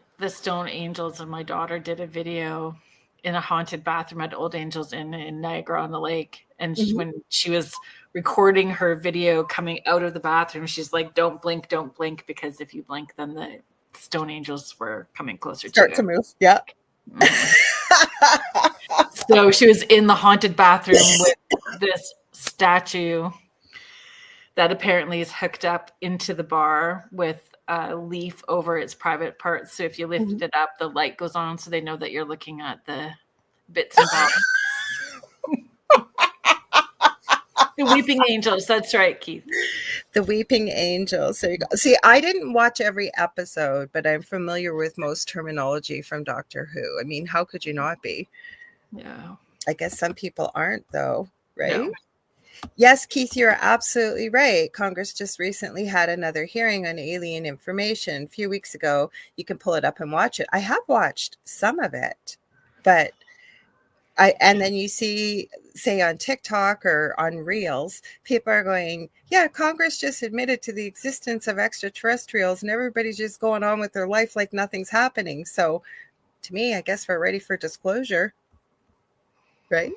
angels, and my daughter did a video in a haunted bathroom at Old Angels Inn in Niagara-on-the-Lake. And when she was recording her video coming out of the bathroom, she's like, don't blink, because if you blink, then the stone angels were coming closer to move. Yeah. So she was in the haunted bathroom with this statue that apparently is hooked up into the bar with a leaf over its private parts. So if you lift it up, the light goes on, so they know that you're looking at the bits and bobs. The Weeping Angels. That's right, Keith. The Weeping Angels. There you go. See, I didn't watch every episode, but I'm familiar with most terminology from Doctor Who. I mean, how could you not be? Yeah. I guess some people aren't, though, right? No. Yes, Keith, you're absolutely right. Congress just recently had another hearing on alien information a few weeks ago. You can pull it up and watch it. I have watched some of it, but and then you see, say on TikTok or on Reels, people are going, yeah, Congress just admitted to the existence of extraterrestrials, and everybody's just going on with their life like nothing's happening. So to me, I guess we're ready for disclosure, right?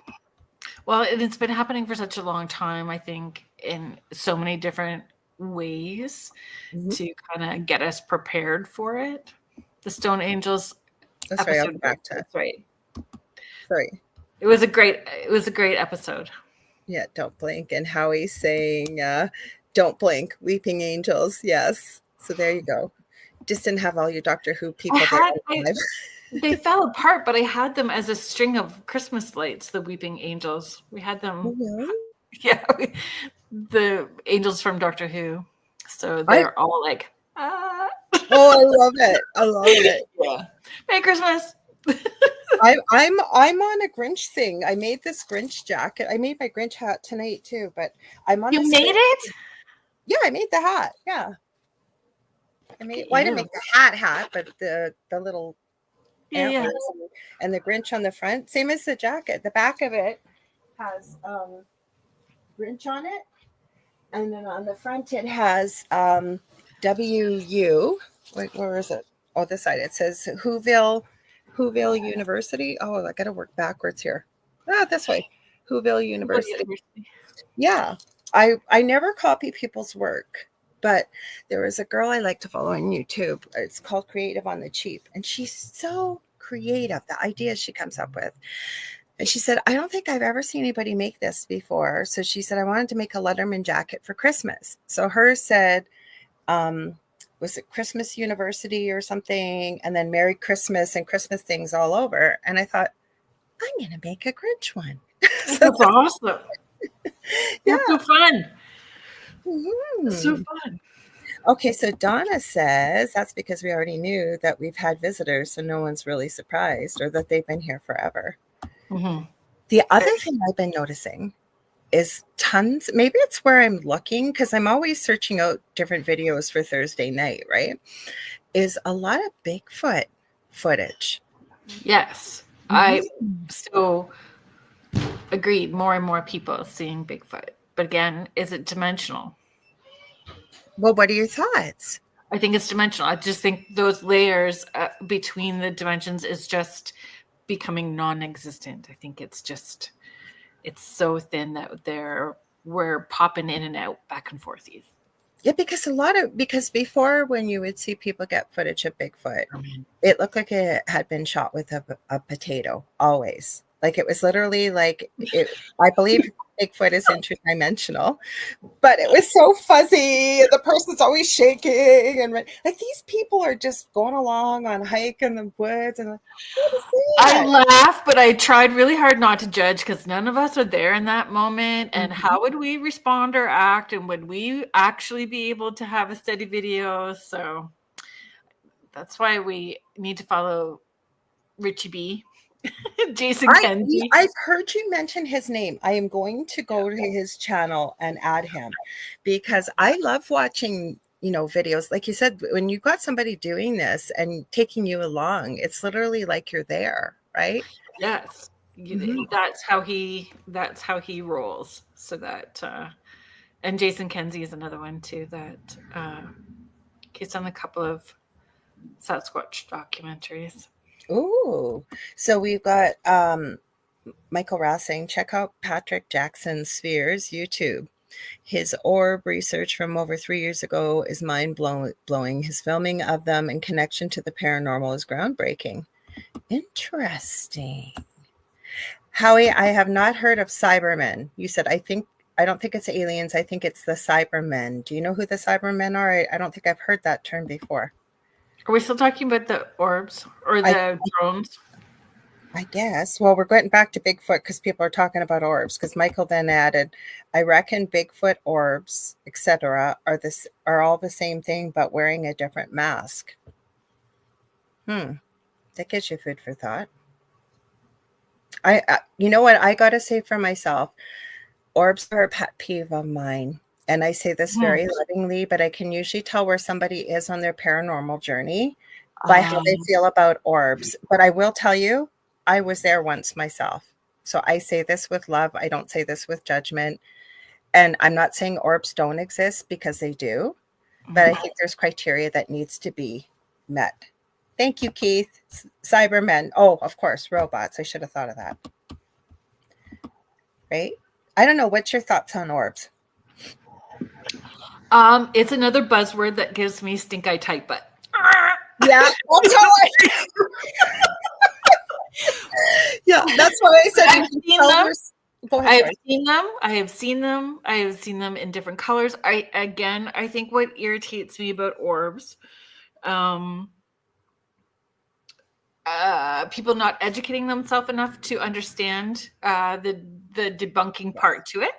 Well, it's been happening for such a long time, I think, in so many different ways to kind of get us prepared for it. The Stone Angels. That's right. I'll go back to. That's right. Sorry. It was a great episode. Yeah, don't blink. And Howie's saying, don't blink, Weeping Angels. Yes. So there you go. Just didn't have all your Doctor Who people there. They fell apart, but I had them as a string of Christmas lights, the Weeping Angels. We had them. Oh, really? Yeah. The angels from Doctor Who. So they're all like, ah. Oh, I love it. I love it. Yeah. Merry Christmas. I'm on a Grinch thing. I made this Grinch jacket. I made my Grinch hat tonight too, but I'm on. You made it? Yeah, I made the hat. Yeah. I didn't make the hat, but the little antlers and the Grinch on the front, same as the jacket. The back of it has Grinch on it, and then on the front it has WU. Wait, where is it? Oh, this side. It says Whoville Whoville University. Oh, I got to work backwards here. This way. Whoville University. Yeah. I never copy people's work, but there was a girl I like to follow on YouTube. It's called Creative on the Cheap. And she's so creative, the ideas she comes up with. And she said, I don't think I've ever seen anybody make this before. So she said, I wanted to make a Letterman jacket for Christmas. So hers said, was it Christmas University or something? And then Merry Christmas and Christmas things all over. And I thought, I'm going to make a Grinch one. So that's awesome. Yeah. That's so fun. Mm-hmm. So fun. Okay, so Donna says that's because we already knew that we've had visitors, so no one's really surprised, or that they've been here forever. Mm-hmm. The other thing I've been noticing is tons, maybe it's where I'm looking, because I'm always searching out different videos for Thursday night, right? Is a lot of Bigfoot footage. Yes. Mm-hmm. I so agreed. More and more people seeing Bigfoot. But again, is it dimensional? Well, what are your thoughts? I think it's dimensional. I just think those layers between the dimensions is just becoming non-existent. I think it's so thin that we're popping in and out, back and forth. Yeah, because before, when you would see people get footage of Bigfoot, it looked like it had been shot with a potato, always. Like it was literally like it. I believe Bigfoot is interdimensional, but it was so fuzzy. The person's always shaking, and like these people are just going along on hike in the woods, and I laugh, but I tried really hard not to judge because none of us are there in that moment. And how would we respond or act, and would we actually be able to have a steady video? So that's why we need to follow Richie B. Jason Kenzie. I've heard you mention his name. I am going to go to his channel and add him because I love watching, videos. Like you said, when you got somebody doing this and taking you along, it's literally like you're there, right? Yes. Mm-hmm. That's how he rolls. So that, and Jason Kenzie is another one too, that he's done a couple of Sasquatch documentaries. Ooh, so we've got Michael Ross saying, check out Patrick Jackson Sphere's YouTube. His orb research from over 3 years ago is mind-blowing. His filming of them in connection to the paranormal is groundbreaking. Interesting. Howie, I have not heard of Cybermen. You said, I don't think it's aliens. I think it's the Cybermen. Do you know who the Cybermen are? I don't think I've heard that term before. Are we still talking about the orbs or the drones? I guess. Well, we're getting back to Bigfoot because people are talking about orbs. Because Michael then added, I reckon Bigfoot, orbs, etc., are all the same thing, but wearing a different mask. That gives you food for thought. You know what? I got to say for myself, orbs are a pet peeve of mine. And I say this very lovingly, but I can usually tell where somebody is on their paranormal journey by how they feel about orbs. But I will tell you, I was there once myself. So I say this with love. I don't say this with judgment. And I'm not saying orbs don't exist because they do. But I think there's criteria that needs to be met. Thank you, Keith. Cybermen. Oh, of course, robots. I should have thought of that. Right? I don't know. What's your thoughts on orbs? It's another buzzword that gives me stink eye tight butt. Yeah, yeah, that's why I said I've seen them. Go ahead. I have seen them in different colors. I think what irritates me about orbs, people not educating themselves enough to understand the debunking part to it.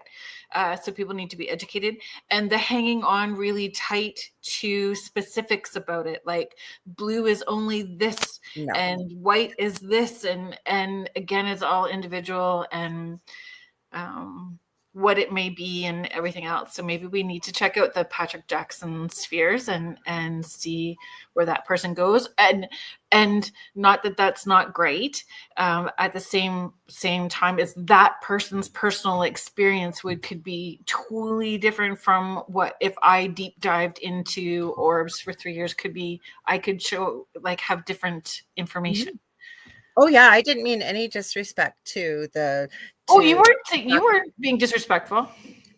So people need to be educated, and the hanging on really tight to specifics about it. Like blue is only this and white is this. And again, it's all individual and what it may be and everything else. So maybe we need to check out the Patrick Jackson spheres and see where that person goes. And not that that's not great. At the same time as that person's personal experience could be totally different from what if I deep dived into orbs for 3 years I could show have different information. Oh yeah, I didn't mean any disrespect to the. Oh, you weren't being disrespectful.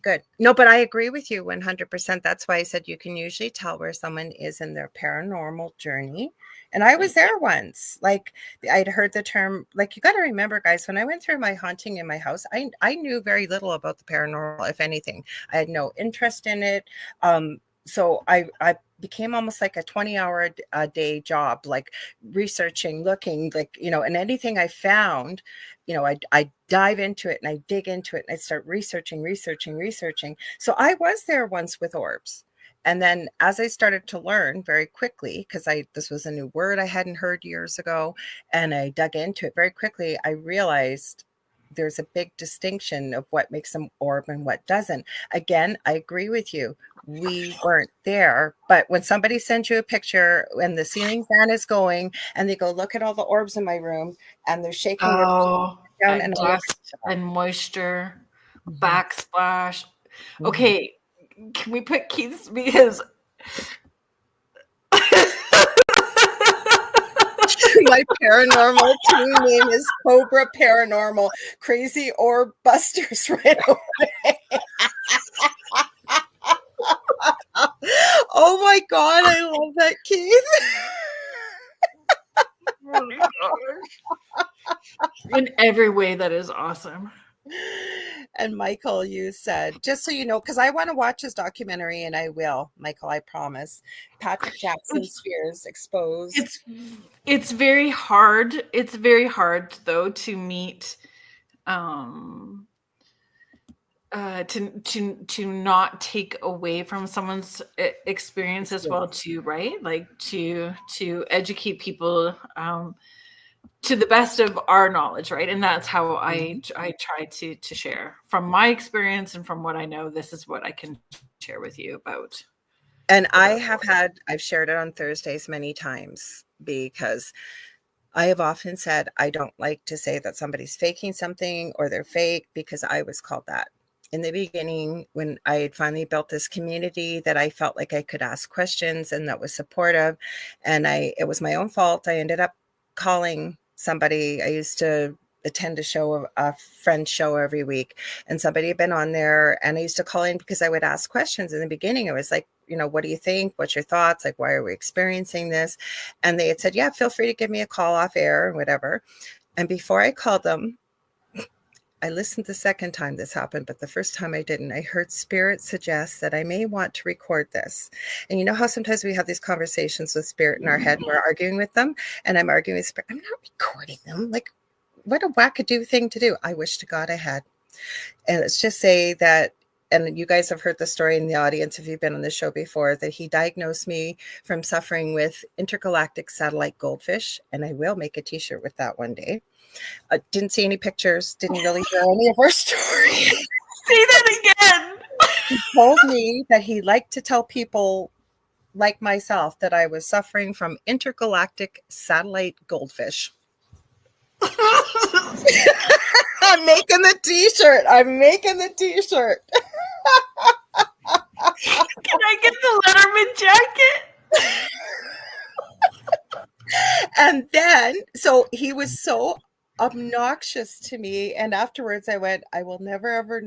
Good. No, but I agree with you 100%. That's why I said you can usually tell where someone is in their paranormal journey. And I was there once. Like, I'd heard the term, like, you got to remember, guys, when I went through my haunting in my house, I knew very little about the paranormal, if anything. I had no interest in it. So I became almost like a 20-hour a day job, like researching, looking, like, and anything I found, I dive into it and I dig into it and I start researching. So I was there once with orbs. And then as I started to learn very quickly, because this was a new word I hadn't heard years ago, and I dug into it very quickly, I realized there's a big distinction of what makes an orb and what doesn't. Again, I agree with you. We weren't there, but when somebody sends you a picture and the ceiling fan is going and they go, look at all the orbs in my room, and they're shaking down and dust and moisture, backsplash. Okay, can we put Keith's, because my paranormal team name is Cobra Paranormal Crazy Orb Busters right away. Oh my God, I love that, Keith. Oh my gosh. In every way, that is awesome. And Michael, you said, just so you know, because I want to watch his documentary, and I will, Michael, I promise. Patrick Jackson's Fears Exposed. It's very hard. It's very hard, though, to meet to not take away from someone's experience as well, too, right? Like to educate people to the best of our knowledge, right? And that's how I try to share from my experience and from what I know. This is what I can share with you about. And I've shared it on Thursdays many times, because I have often said I don't like to say that somebody's faking something or they're fake, because I was called that in the beginning when I had finally built this community that I felt like I could ask questions and that was supportive. And it was my own fault. I ended up calling somebody. I used to attend a friend's show every week, and somebody had been on there, and I used to call in because I would ask questions. In the beginning, I was like, what do you think? What's your thoughts? Like, why are we experiencing this? And they had said, yeah, feel free to give me a call off air and whatever. And before I called them, I listened the second time this happened, but the first time I didn't. I heard Spirit suggest that I may want to record this. And you know how sometimes we have these conversations with Spirit in our head, and we're arguing with them, and I'm arguing with Spirit. I'm not recording them. Like, what a wackadoo thing to do. I wish to God I had. And let's just say that, and you guys have heard the story in the audience if you've been on the show before, that he diagnosed me from suffering with intergalactic satellite goldfish. And I will make a t-shirt with that one day. Didn't see any pictures, didn't really hear any of our story. Say that again. He told me that he liked to tell people like myself that I was suffering from intergalactic satellite goldfish. I'm making the t-shirt. Can I get the Letterman jacket? And then, so he was so obnoxious to me, and afterwards I went, I will never ever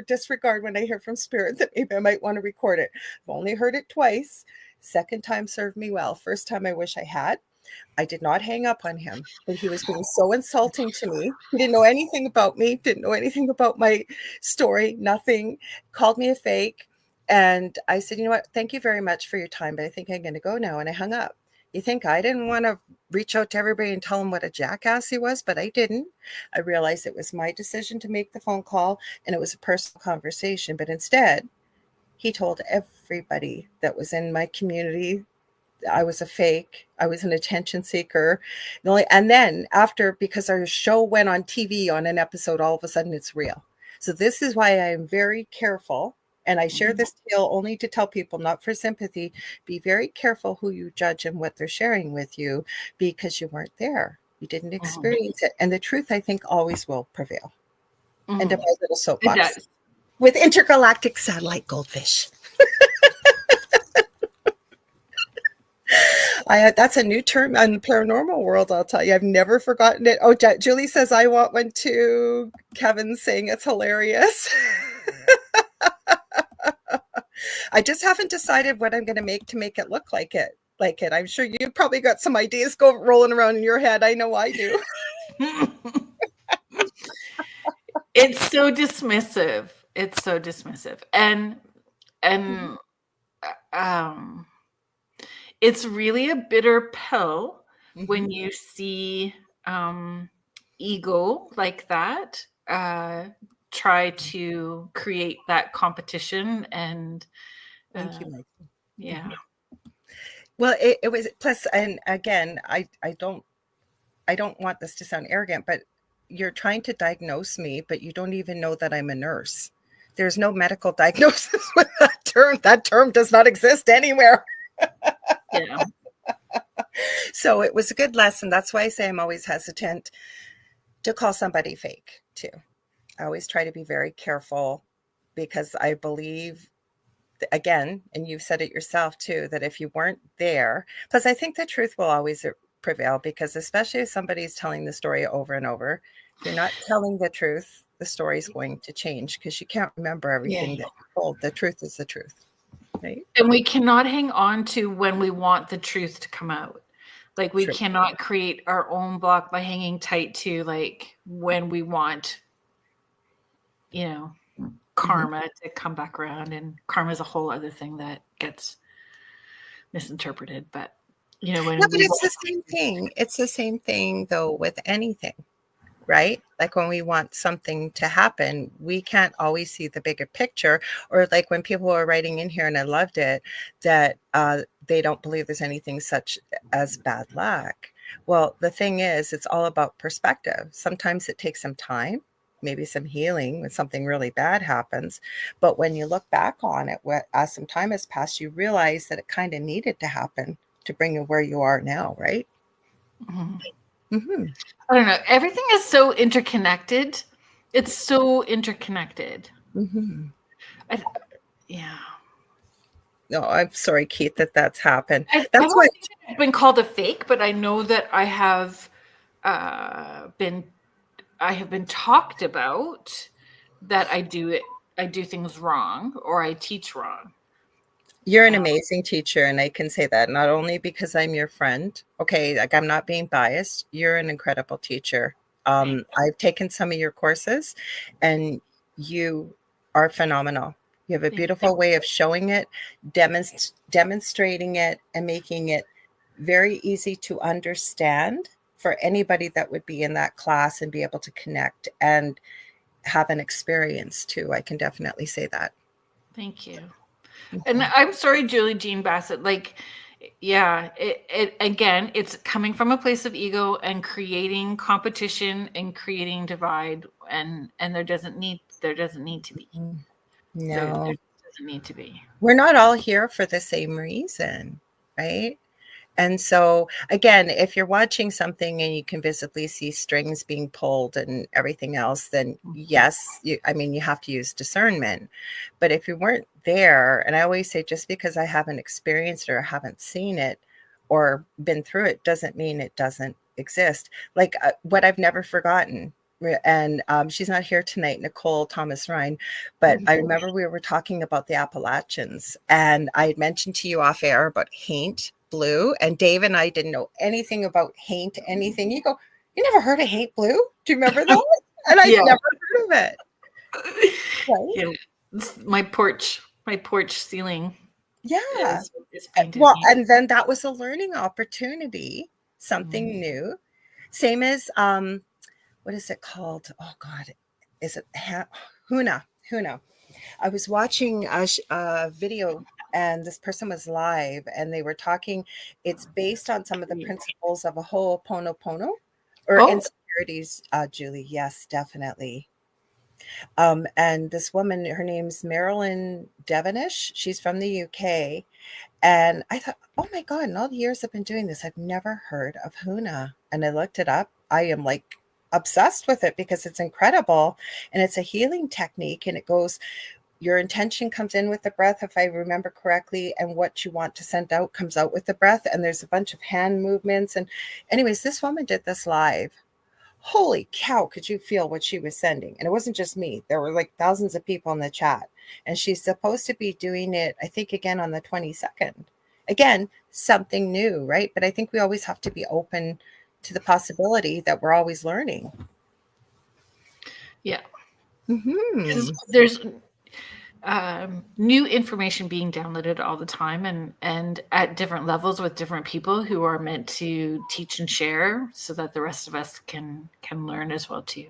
disregard when I hear from Spirit that maybe I might want to record it. I've only heard it twice. Second time served me well. First time I wish I had. I did not hang up on him, but he was being so insulting to me. He didn't know anything about me, didn't know anything about my story, nothing. Called me a fake. And I said, you know what, thank you very much for your time, but I think I'm going to go now. And I hung up. You think I didn't want to reach out to everybody and tell him what a jackass he was, but I didn't. I realized it was my decision to make the phone call, and it was a personal conversation. But instead, he told everybody that was in my community I was a fake. I was an attention seeker. And then after, because our show went on TV on an episode, all of a sudden it's real. So this is why I am very careful. And I share this tale only to tell people, not for sympathy. Be very careful who you judge and what they're sharing with you, because you weren't there. You didn't experience it. And the truth, I think, always will prevail. And to my little soapbox with intergalactic satellite goldfish. That's a new term in the paranormal world, I'll tell you. I've never forgotten it. Oh, Julie says, I want one too. Kevin's saying it's hilarious. I just haven't decided what I'm going to make it look like it. I'm sure you've probably got some ideas go rolling around in your head. I know I do. It's so dismissive. It's so dismissive. And it's really a bitter pill when you see ego like that try to create that competition. And thank you, yeah. Well, it was plus, and again, I don't want this to sound arrogant, but you're trying to diagnose me, but you don't even know that I'm a nurse. There's no medical diagnosis with that term. That term does not exist anywhere. Yeah. So it was a good lesson. That's why I say I'm always hesitant to call somebody fake too. I always try to be very careful because I believe, again, and you've said it yourself too, that if you weren't there, plus I think the truth will always prevail, because especially if somebody's telling the story over and over, if you're not telling the truth, the story's going to change because you can't remember everything that you told. The truth is the truth. Right? And we cannot hang on to when we want the truth to come out. Like we cannot create our own block by hanging tight to like when we want, karma to come back around. And karma is a whole other thing that gets misinterpreted. But but it's the same thing. It's the same thing though with anything, right? Like when we want something to happen, we can't always see the bigger picture. Or like when people were writing in here, and I loved it, that they don't believe there's anything such as bad luck. Well, the thing is, it's all about perspective. Sometimes it takes some time, maybe some healing when something really bad happens. But when you look back on it, as some time has passed, you realize that it kind of needed to happen to bring you where you are now, right? Mm-hmm. I don't know. Everything is so interconnected. It's so interconnected. Mm-hmm. Yeah. No, I'm sorry, Keith, that's happened. I don't think I've been called a fake, but I know that I have been talked about that I do things wrong or I teach wrong. You're an amazing teacher, and I can say that not only because I'm your friend. Okay, like I'm not being biased. You're an incredible teacher. I've taken some of your courses, and you are phenomenal. You have a beautiful way of showing it, demonstrating it, and making it very easy to understand for anybody that would be in that class and be able to connect and have an experience too. I can definitely say that. Thank you. And I'm sorry, Julie Jean Bassett, like, yeah, it again, it's coming from a place of ego and creating competition and creating divide, and there doesn't need to be. No, there doesn't need to be. We're not all here for the same reason, right? And so, again, if you're watching something and you can visibly see strings being pulled and everything else, then yes, you have to use discernment. But if you weren't there, and I always say, just because I haven't experienced it or haven't seen it or been through it doesn't mean it doesn't exist. Like what I've never forgotten. And she's not here tonight, Nicole Thomas Ryan, but I remember we were talking about the Appalachians, and I had mentioned to you off air about Haint Blue, and Dave and I didn't know anything about Haint anything. You go, you never heard of Haint Blue? Do you remember that? And I've never heard of it. Right? Yeah, it's my porch ceiling. Yeah. Well, and then that was a learning opportunity, something new. Same as what is it called? Oh God, is it Huna? I was watching a video, and this person was live, and they were talking. It's based on some of the principles of a Ho'oponopono or insecurities. Julie, yes, definitely. And this woman, her name's Marilyn Devonish. She's from the UK, and I thought, oh my God! In all the years I've been doing this, I've never heard of Huna, and I looked it up. I am like obsessed with it because it's incredible, and it's a healing technique, and it goes, your intention comes in with the breath, if I remember correctly, and what you want to send out comes out with the breath. And there's a bunch of hand movements. And anyways, this woman did this live. Holy cow, could you feel what she was sending? And it wasn't just me. There were like thousands of people in the chat. And she's supposed to be doing it, I think, again on the 22nd. Again, something new, right? But I think we always have to be open to the possibility that we're always learning. Yeah. Mm-hmm. There's new information being downloaded all the time, and at different levels with different people who are meant to teach and share so that the rest of us can learn as well too.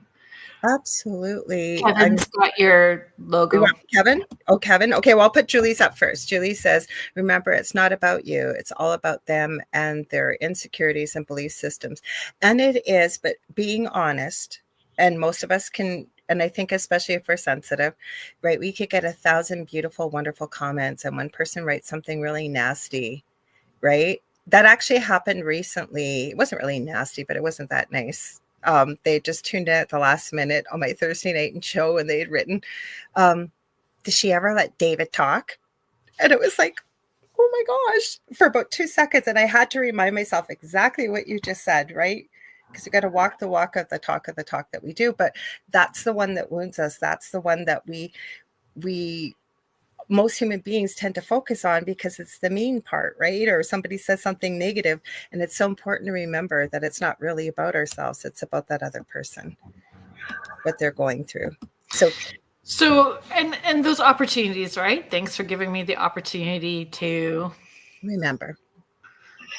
Absolutely. Kevin's got your logo. Kevin? Oh, Kevin. Okay, well, I'll put Julie's up first. Julie says, remember, it's not about you. It's all about them and their insecurities and belief systems. And it is, but being honest, and most of us can, and I think especially if we're sensitive, right, we could get 1,000 beautiful, wonderful comments, and one person writes something really nasty, right? That actually happened recently. It wasn't really nasty, but it wasn't that nice. They just tuned in at the last minute on my Thursday night show, and they had written, did she ever let David talk? And it was like, oh my gosh, for about 2 seconds. And I had to remind myself exactly what you just said, right? Because you got to walk the walk of the talk that we do. But that's the one that wounds us. That's the one that we most human beings tend to focus on because it's the mean part, right? Or somebody says something negative. And it's so important to remember that it's not really about ourselves. It's about that other person, what they're going through. So and those opportunities, right? Thanks for giving me the opportunity to remember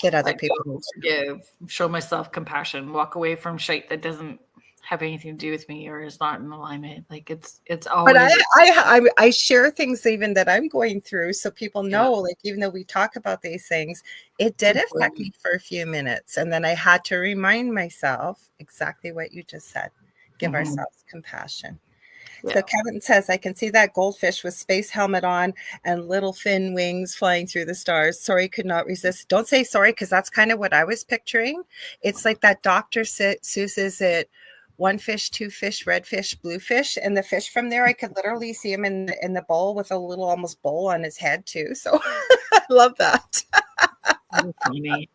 that other people forgive, show myself compassion, walk away from shit that doesn't have anything to do with me or is not in alignment. Like it's always. But I share things even that I'm going through, so people know. Like, even though we talk about these things, it did affect me for a few minutes, and then I had to remind myself exactly what you just said. Give ourselves compassion. Yeah. So Kevin says, I can see that goldfish with space helmet on and little fin wings flying through the stars. Sorry, could not resist. Don't say sorry, because that's kind of what I was picturing. It's like that Dr. Seuss's it. One fish, two fish, red fish, blue fish. And the fish from there, I could literally see him in the bowl with a little almost bowl on his head too. So I love that. Funny.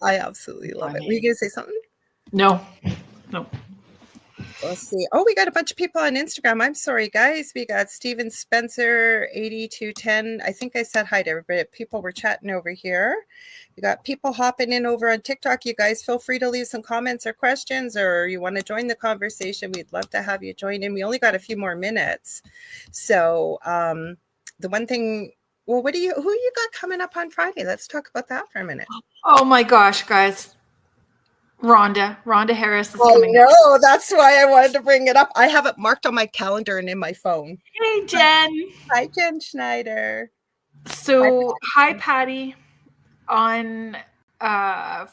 I absolutely love it. Were you going to say something? No. Let's see. Oh, we got a bunch of people on Instagram. I'm sorry, guys. We got Steven Spencer, 8210. I think I said hi to everybody. People were chatting over here. We got people hopping in over on TikTok. You guys feel free to leave some comments or questions, or you want to join the conversation. We'd love to have you join in. We only got a few more minutes. So the one thing, well, who you got coming up on Friday? Let's talk about that for a minute. Oh my gosh, guys. Rhonda Harris is coming. No, that's why I wanted to bring it up. I have it marked on my calendar and in my phone. Hey, Jen. Hi, Jen Schneider. So, hi, Patty. On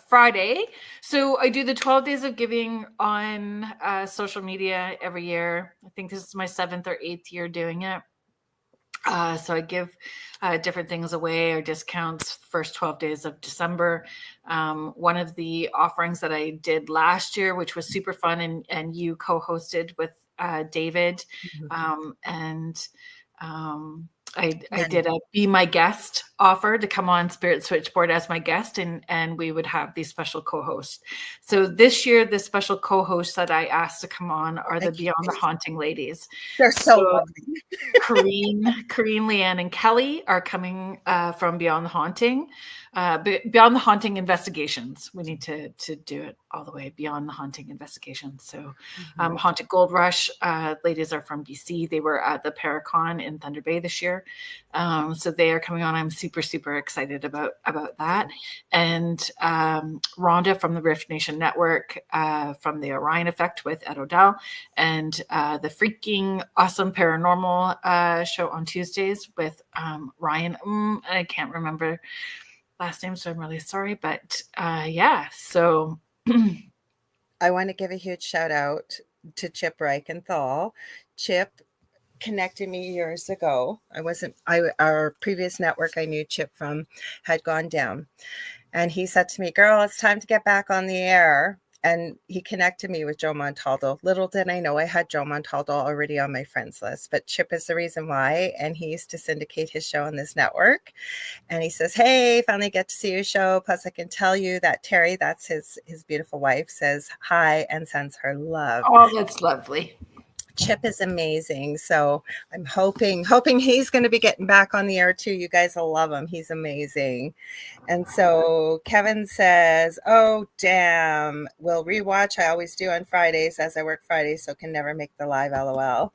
Friday. So I do the 12 days of giving on social media every year. I think this is my 7th or 8th year doing it. So I give different things away or discounts first 12 days of December. One of the offerings that I did last year, which was super fun, and you co-hosted with David, I did a be my guest offer to come on Spirit Switchboard as my guest, and we would have these special co-hosts. So this year, the special co-hosts that I asked to come on are the Beyond the Haunting ladies. They're so lovely. Kerrilynn, Leanne, and Kelly are coming from Beyond the Haunting. Beyond the Haunting Investigations. We need to do it all the way beyond the haunting investigations. So Haunted Gold Rush, ladies are from BC. They were at the Paracon in Thunder Bay this year. So they are coming on. I'm super, super excited about that. And Rhonda from the Rift Nation Network, from the Orion Effect with Ed O'Dell, and the Freaking Awesome Paranormal show on Tuesdays with Ryan. I can't remember last name, so I'm really sorry. But so I want to give a huge shout out to Chip Reichenthal. Chip connected me years ago. Our previous network I knew Chip from had gone down. And he said to me, girl, it's time to get back on the air. and he connected me with Joe Montaldo. Little did I know I had Joe Montaldo already on my friends list, but Chip is the reason why. And he used to syndicate his show on this network. And he says, hey, finally get to see your show. Plus, I can tell you that Terry, that's his beautiful wife, says hi and sends her love. Oh, that's lovely. Chip is amazing. So I'm hoping he's going to be getting back on the air too. You guys will love him. He's amazing. And so Kevin says, oh, damn, we'll rewatch. I always do on Fridays as I work Fridays, so can never make the live LOL.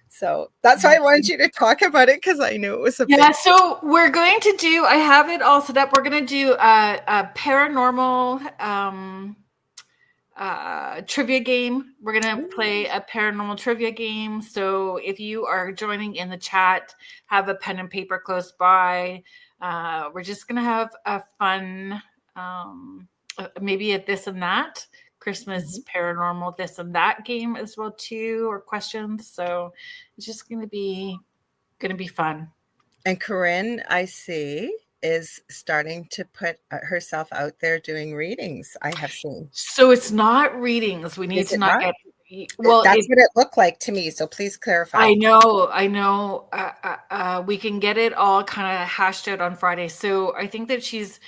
So that's why I wanted you to talk about it, because I knew it was a big... So we're going to do, I have it all set up. We're going to do a paranormal trivia game. We're going to play a paranormal trivia game. So if you are joining in the chat, have a pen and paper close by. We're just going to have a fun, maybe a this and that, Christmas paranormal this and that game as well too, or questions. So it's just going to be fun. And Corinne, I see, is starting to put herself out there doing readings, I have seen. So it's not readings. We need to not get... Well, that's what it looked like to me. So please clarify. I know. We can get it all kind of hashed out on Friday. So I think that she's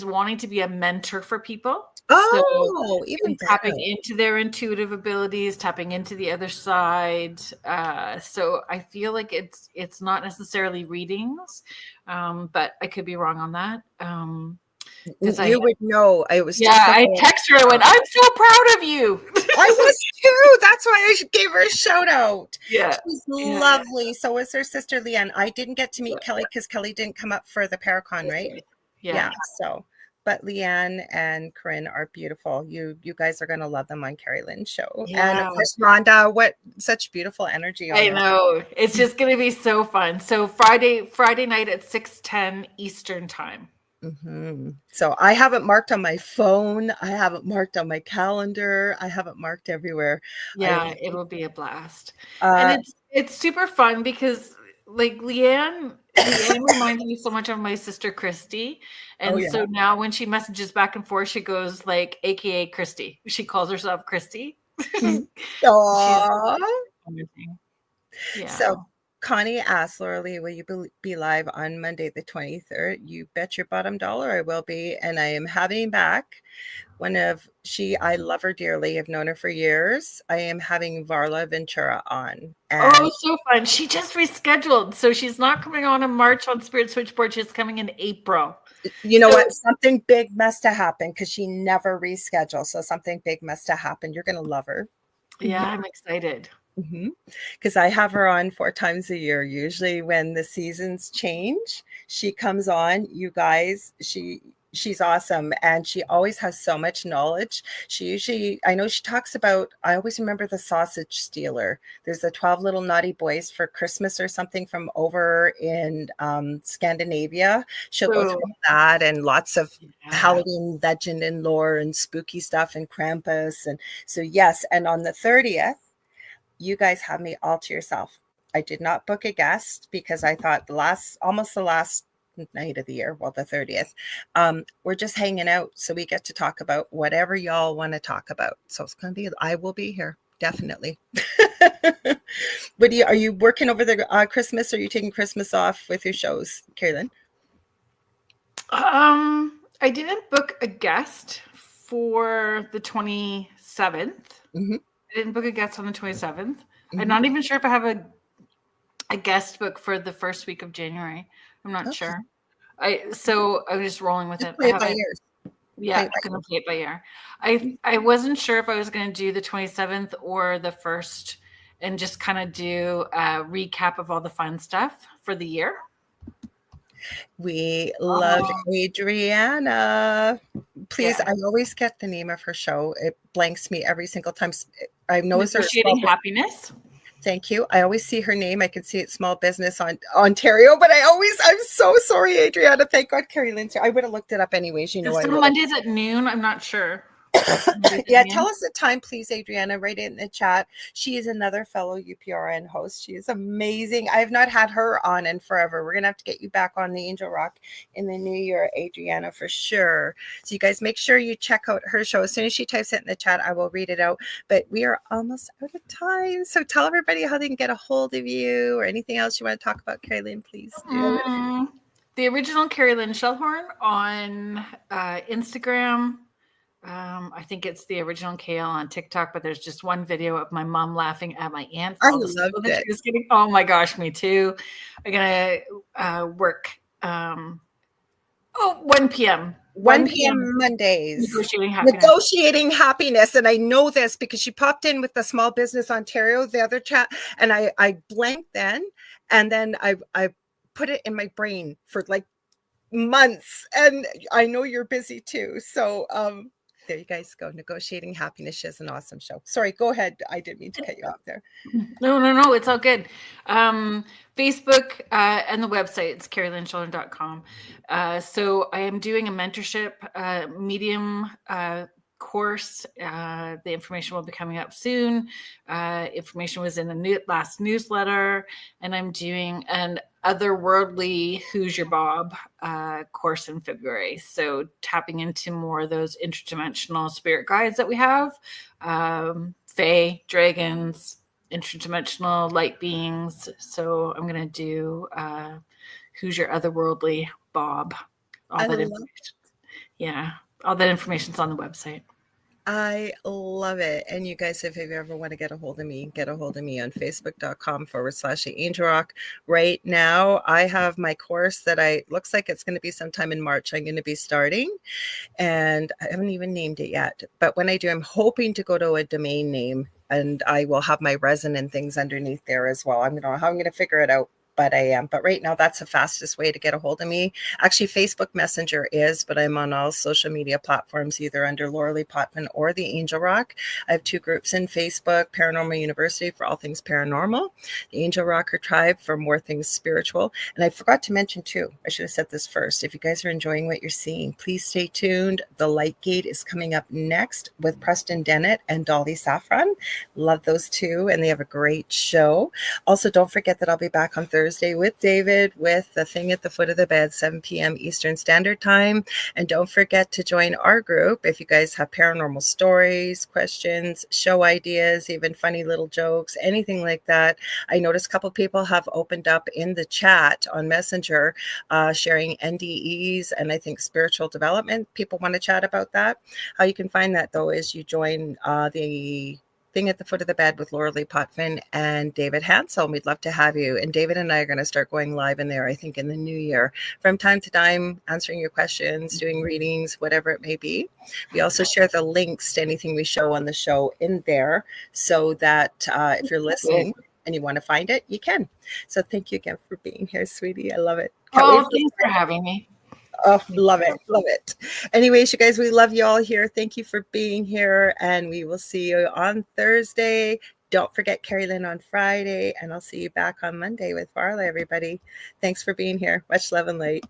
wanting to be a mentor for people. Oh, so even tapping into their intuitive abilities, tapping into the other side. So I feel like it's not necessarily readings, but I could be wrong on that. You would know. I was I texted her. I went, I'm so proud of you. I was too. That's why I gave her a shout out. Yeah, she's lovely. So was her sister Leanne. I didn't get to meet Kelly because Kelly didn't come up for the Paracon, right? Yeah. So, but Leanne and Corinne are beautiful. You guys are gonna love them on Kerrilyn's show. Yeah. And of course, Rhonda, what such beautiful energy. I know. It's just gonna be so fun. So Friday night at 6:10 Eastern time. So I haven't marked on my phone. I haven't marked on my calendar. I haven't marked everywhere. Yeah, it'll be a blast. And it's super fun because like Leanne reminds me so much of my sister Christy. And so now when she messages back and forth, she goes like AKA Christy. She calls herself Christy. Aww. Yeah. So Connie asked, Lorilei, will you be live on Monday the 23rd? You bet your bottom dollar I will be. And I am having back I love her dearly. I've known her for years. I am having Varla Ventura on. And so fun. She just rescheduled. So she's not coming on in March on Spirit Switchboard. She's coming in April. You know what? Something big must have happened because she never rescheduled. So something big must have happened. You're going to love her. Yeah, I'm excited. Because I have her on 4 times a year. Usually when the seasons change, she comes on. You guys, she's awesome. And she always has so much knowledge. I know she talks about, I always remember the sausage stealer. There's the 12 little naughty boys for Christmas or something from over in Scandinavia. She'll go through that and lots of Halloween legend and lore and spooky stuff and Krampus. And so, yes. And on the 30th, you guys have me all to yourself. I did not book a guest because I thought almost the last night of the year, well, the 30th, we're just hanging out. So we get to talk about whatever y'all want to talk about. So it's going to be, I will be here. Definitely. But are you working over the Christmas? Or are you taking Christmas off with your shows, Kerrilynn? I didn't book a guest for the 27th. I didn't book a guest on the 27th. I'm not even sure if I have a guest book for the first week of January. I'm not sure. So I was just rolling with it. Play it by ear. Yeah, I'm going to play it by ear. I wasn't sure if I was going to do the 27th or the 1st and just kind of do a recap of all the fun stuff for the year. We love Adriana. Please, I always get the name of her show. It blanks me every single time. I know it's Appreciating Happiness. Thank you. I always see her name. I can see it, small business on Ontario, but I'm so sorry, Adriana. Thank God Kerrilyn's here. I would have looked it up anyways. You know, Some Mondays at noon. I'm not sure. Yeah, tell us the time, please, Adriana. Write it in the chat. She is another fellow UPRN host. She is amazing. I have not had her on in forever. We're gonna have to get you back on the Angel Rock in the new year, Adriana, for sure. So you guys make sure you check out her show. As soon as she types it in the chat, I will read it out. But we are almost out of time. So tell everybody how they can get a hold of you or anything else you want to talk about, Kerrilyn, please do. The original Kerrilyn Shellhorn on Instagram. I think it's the original KL on TikTok, but there's just one video of my mom laughing at my aunt. I loved it. She was getting. Oh my gosh, me too. I'm gonna work. 1 p.m. 1 p.m. Mondays. Negotiating happiness. And I know this because she popped in with the Small Business Ontario, the other chat, and I blanked then, and then I put it in my brain for like months. And I know you're busy too. So there you guys go. Negotiating Happiness. She has an awesome show. Sorry, go ahead. I didn't mean to cut you off there. No. It's all good. Facebook and the website, it's kerrilynshellhorn.com. So I am doing a mentorship medium course. The information will be coming up soon. Information was in the last newsletter, and I'm doing an otherworldly Who's Your Bob course in February. So tapping into more of those interdimensional spirit guides that we have, fae, dragons, interdimensional light beings. So I'm going to do Who's Your Otherworldly Bob. All that information's on the website. I love it. And you guys, if you ever want to get a hold of me on facebook.com/AngelRock. Right now, I have my course that looks like it's going to be sometime in March. I'm going to be starting, and I haven't even named it yet. But when I do, I'm hoping to go to a domain name, and I will have my resin and things underneath there as well. I don't know how I'm going to figure it out, but I am. But right now, that's the fastest way to get a hold of me. Actually, Facebook Messenger is, but I'm on all social media platforms, either under Lorilei Potvin or the Angel Rock. I have 2 groups in Facebook: Paranormal University for all things paranormal, the Angel Rocker Tribe for more things spiritual. And I forgot to mention too, I should have said this first, if you guys are enjoying what you're seeing, please stay tuned. The Light Gate is coming up next with Preston Dennett and Dolly Saffron. Love those two, and they have a great show. Also, don't forget that I'll be back on Thursday with David with The Thing at the Foot of the Bed, 7 p.m. Eastern Standard Time. And don't forget to join our group if you guys have paranormal stories, questions, show ideas, even funny little jokes, anything like that. I noticed a couple people have opened up in the chat on Messenger, sharing NDEs and I think spiritual development. People want to chat about that. How you can find that, though, is you join the Thing at the Foot of the Bed with Lorilei Potvin and David Hansel. We'd love to have you. And David and I are going to start going live in there, I think, in the new year. From time to time, answering your questions, doing readings, whatever it may be. We also share the links to anything we show on the show in there, so that if you're listening and you want to find it, you can. So thank you again for being here, sweetie. I love it. Thanks for having me. Oh, love it. Love it. Anyways, you guys, we love you all here. Thank you for being here. And we will see you on Thursday. Don't forget Kerrilynn on Friday. And I'll see you back on Monday with Farley, everybody. Thanks for being here. Much love and light.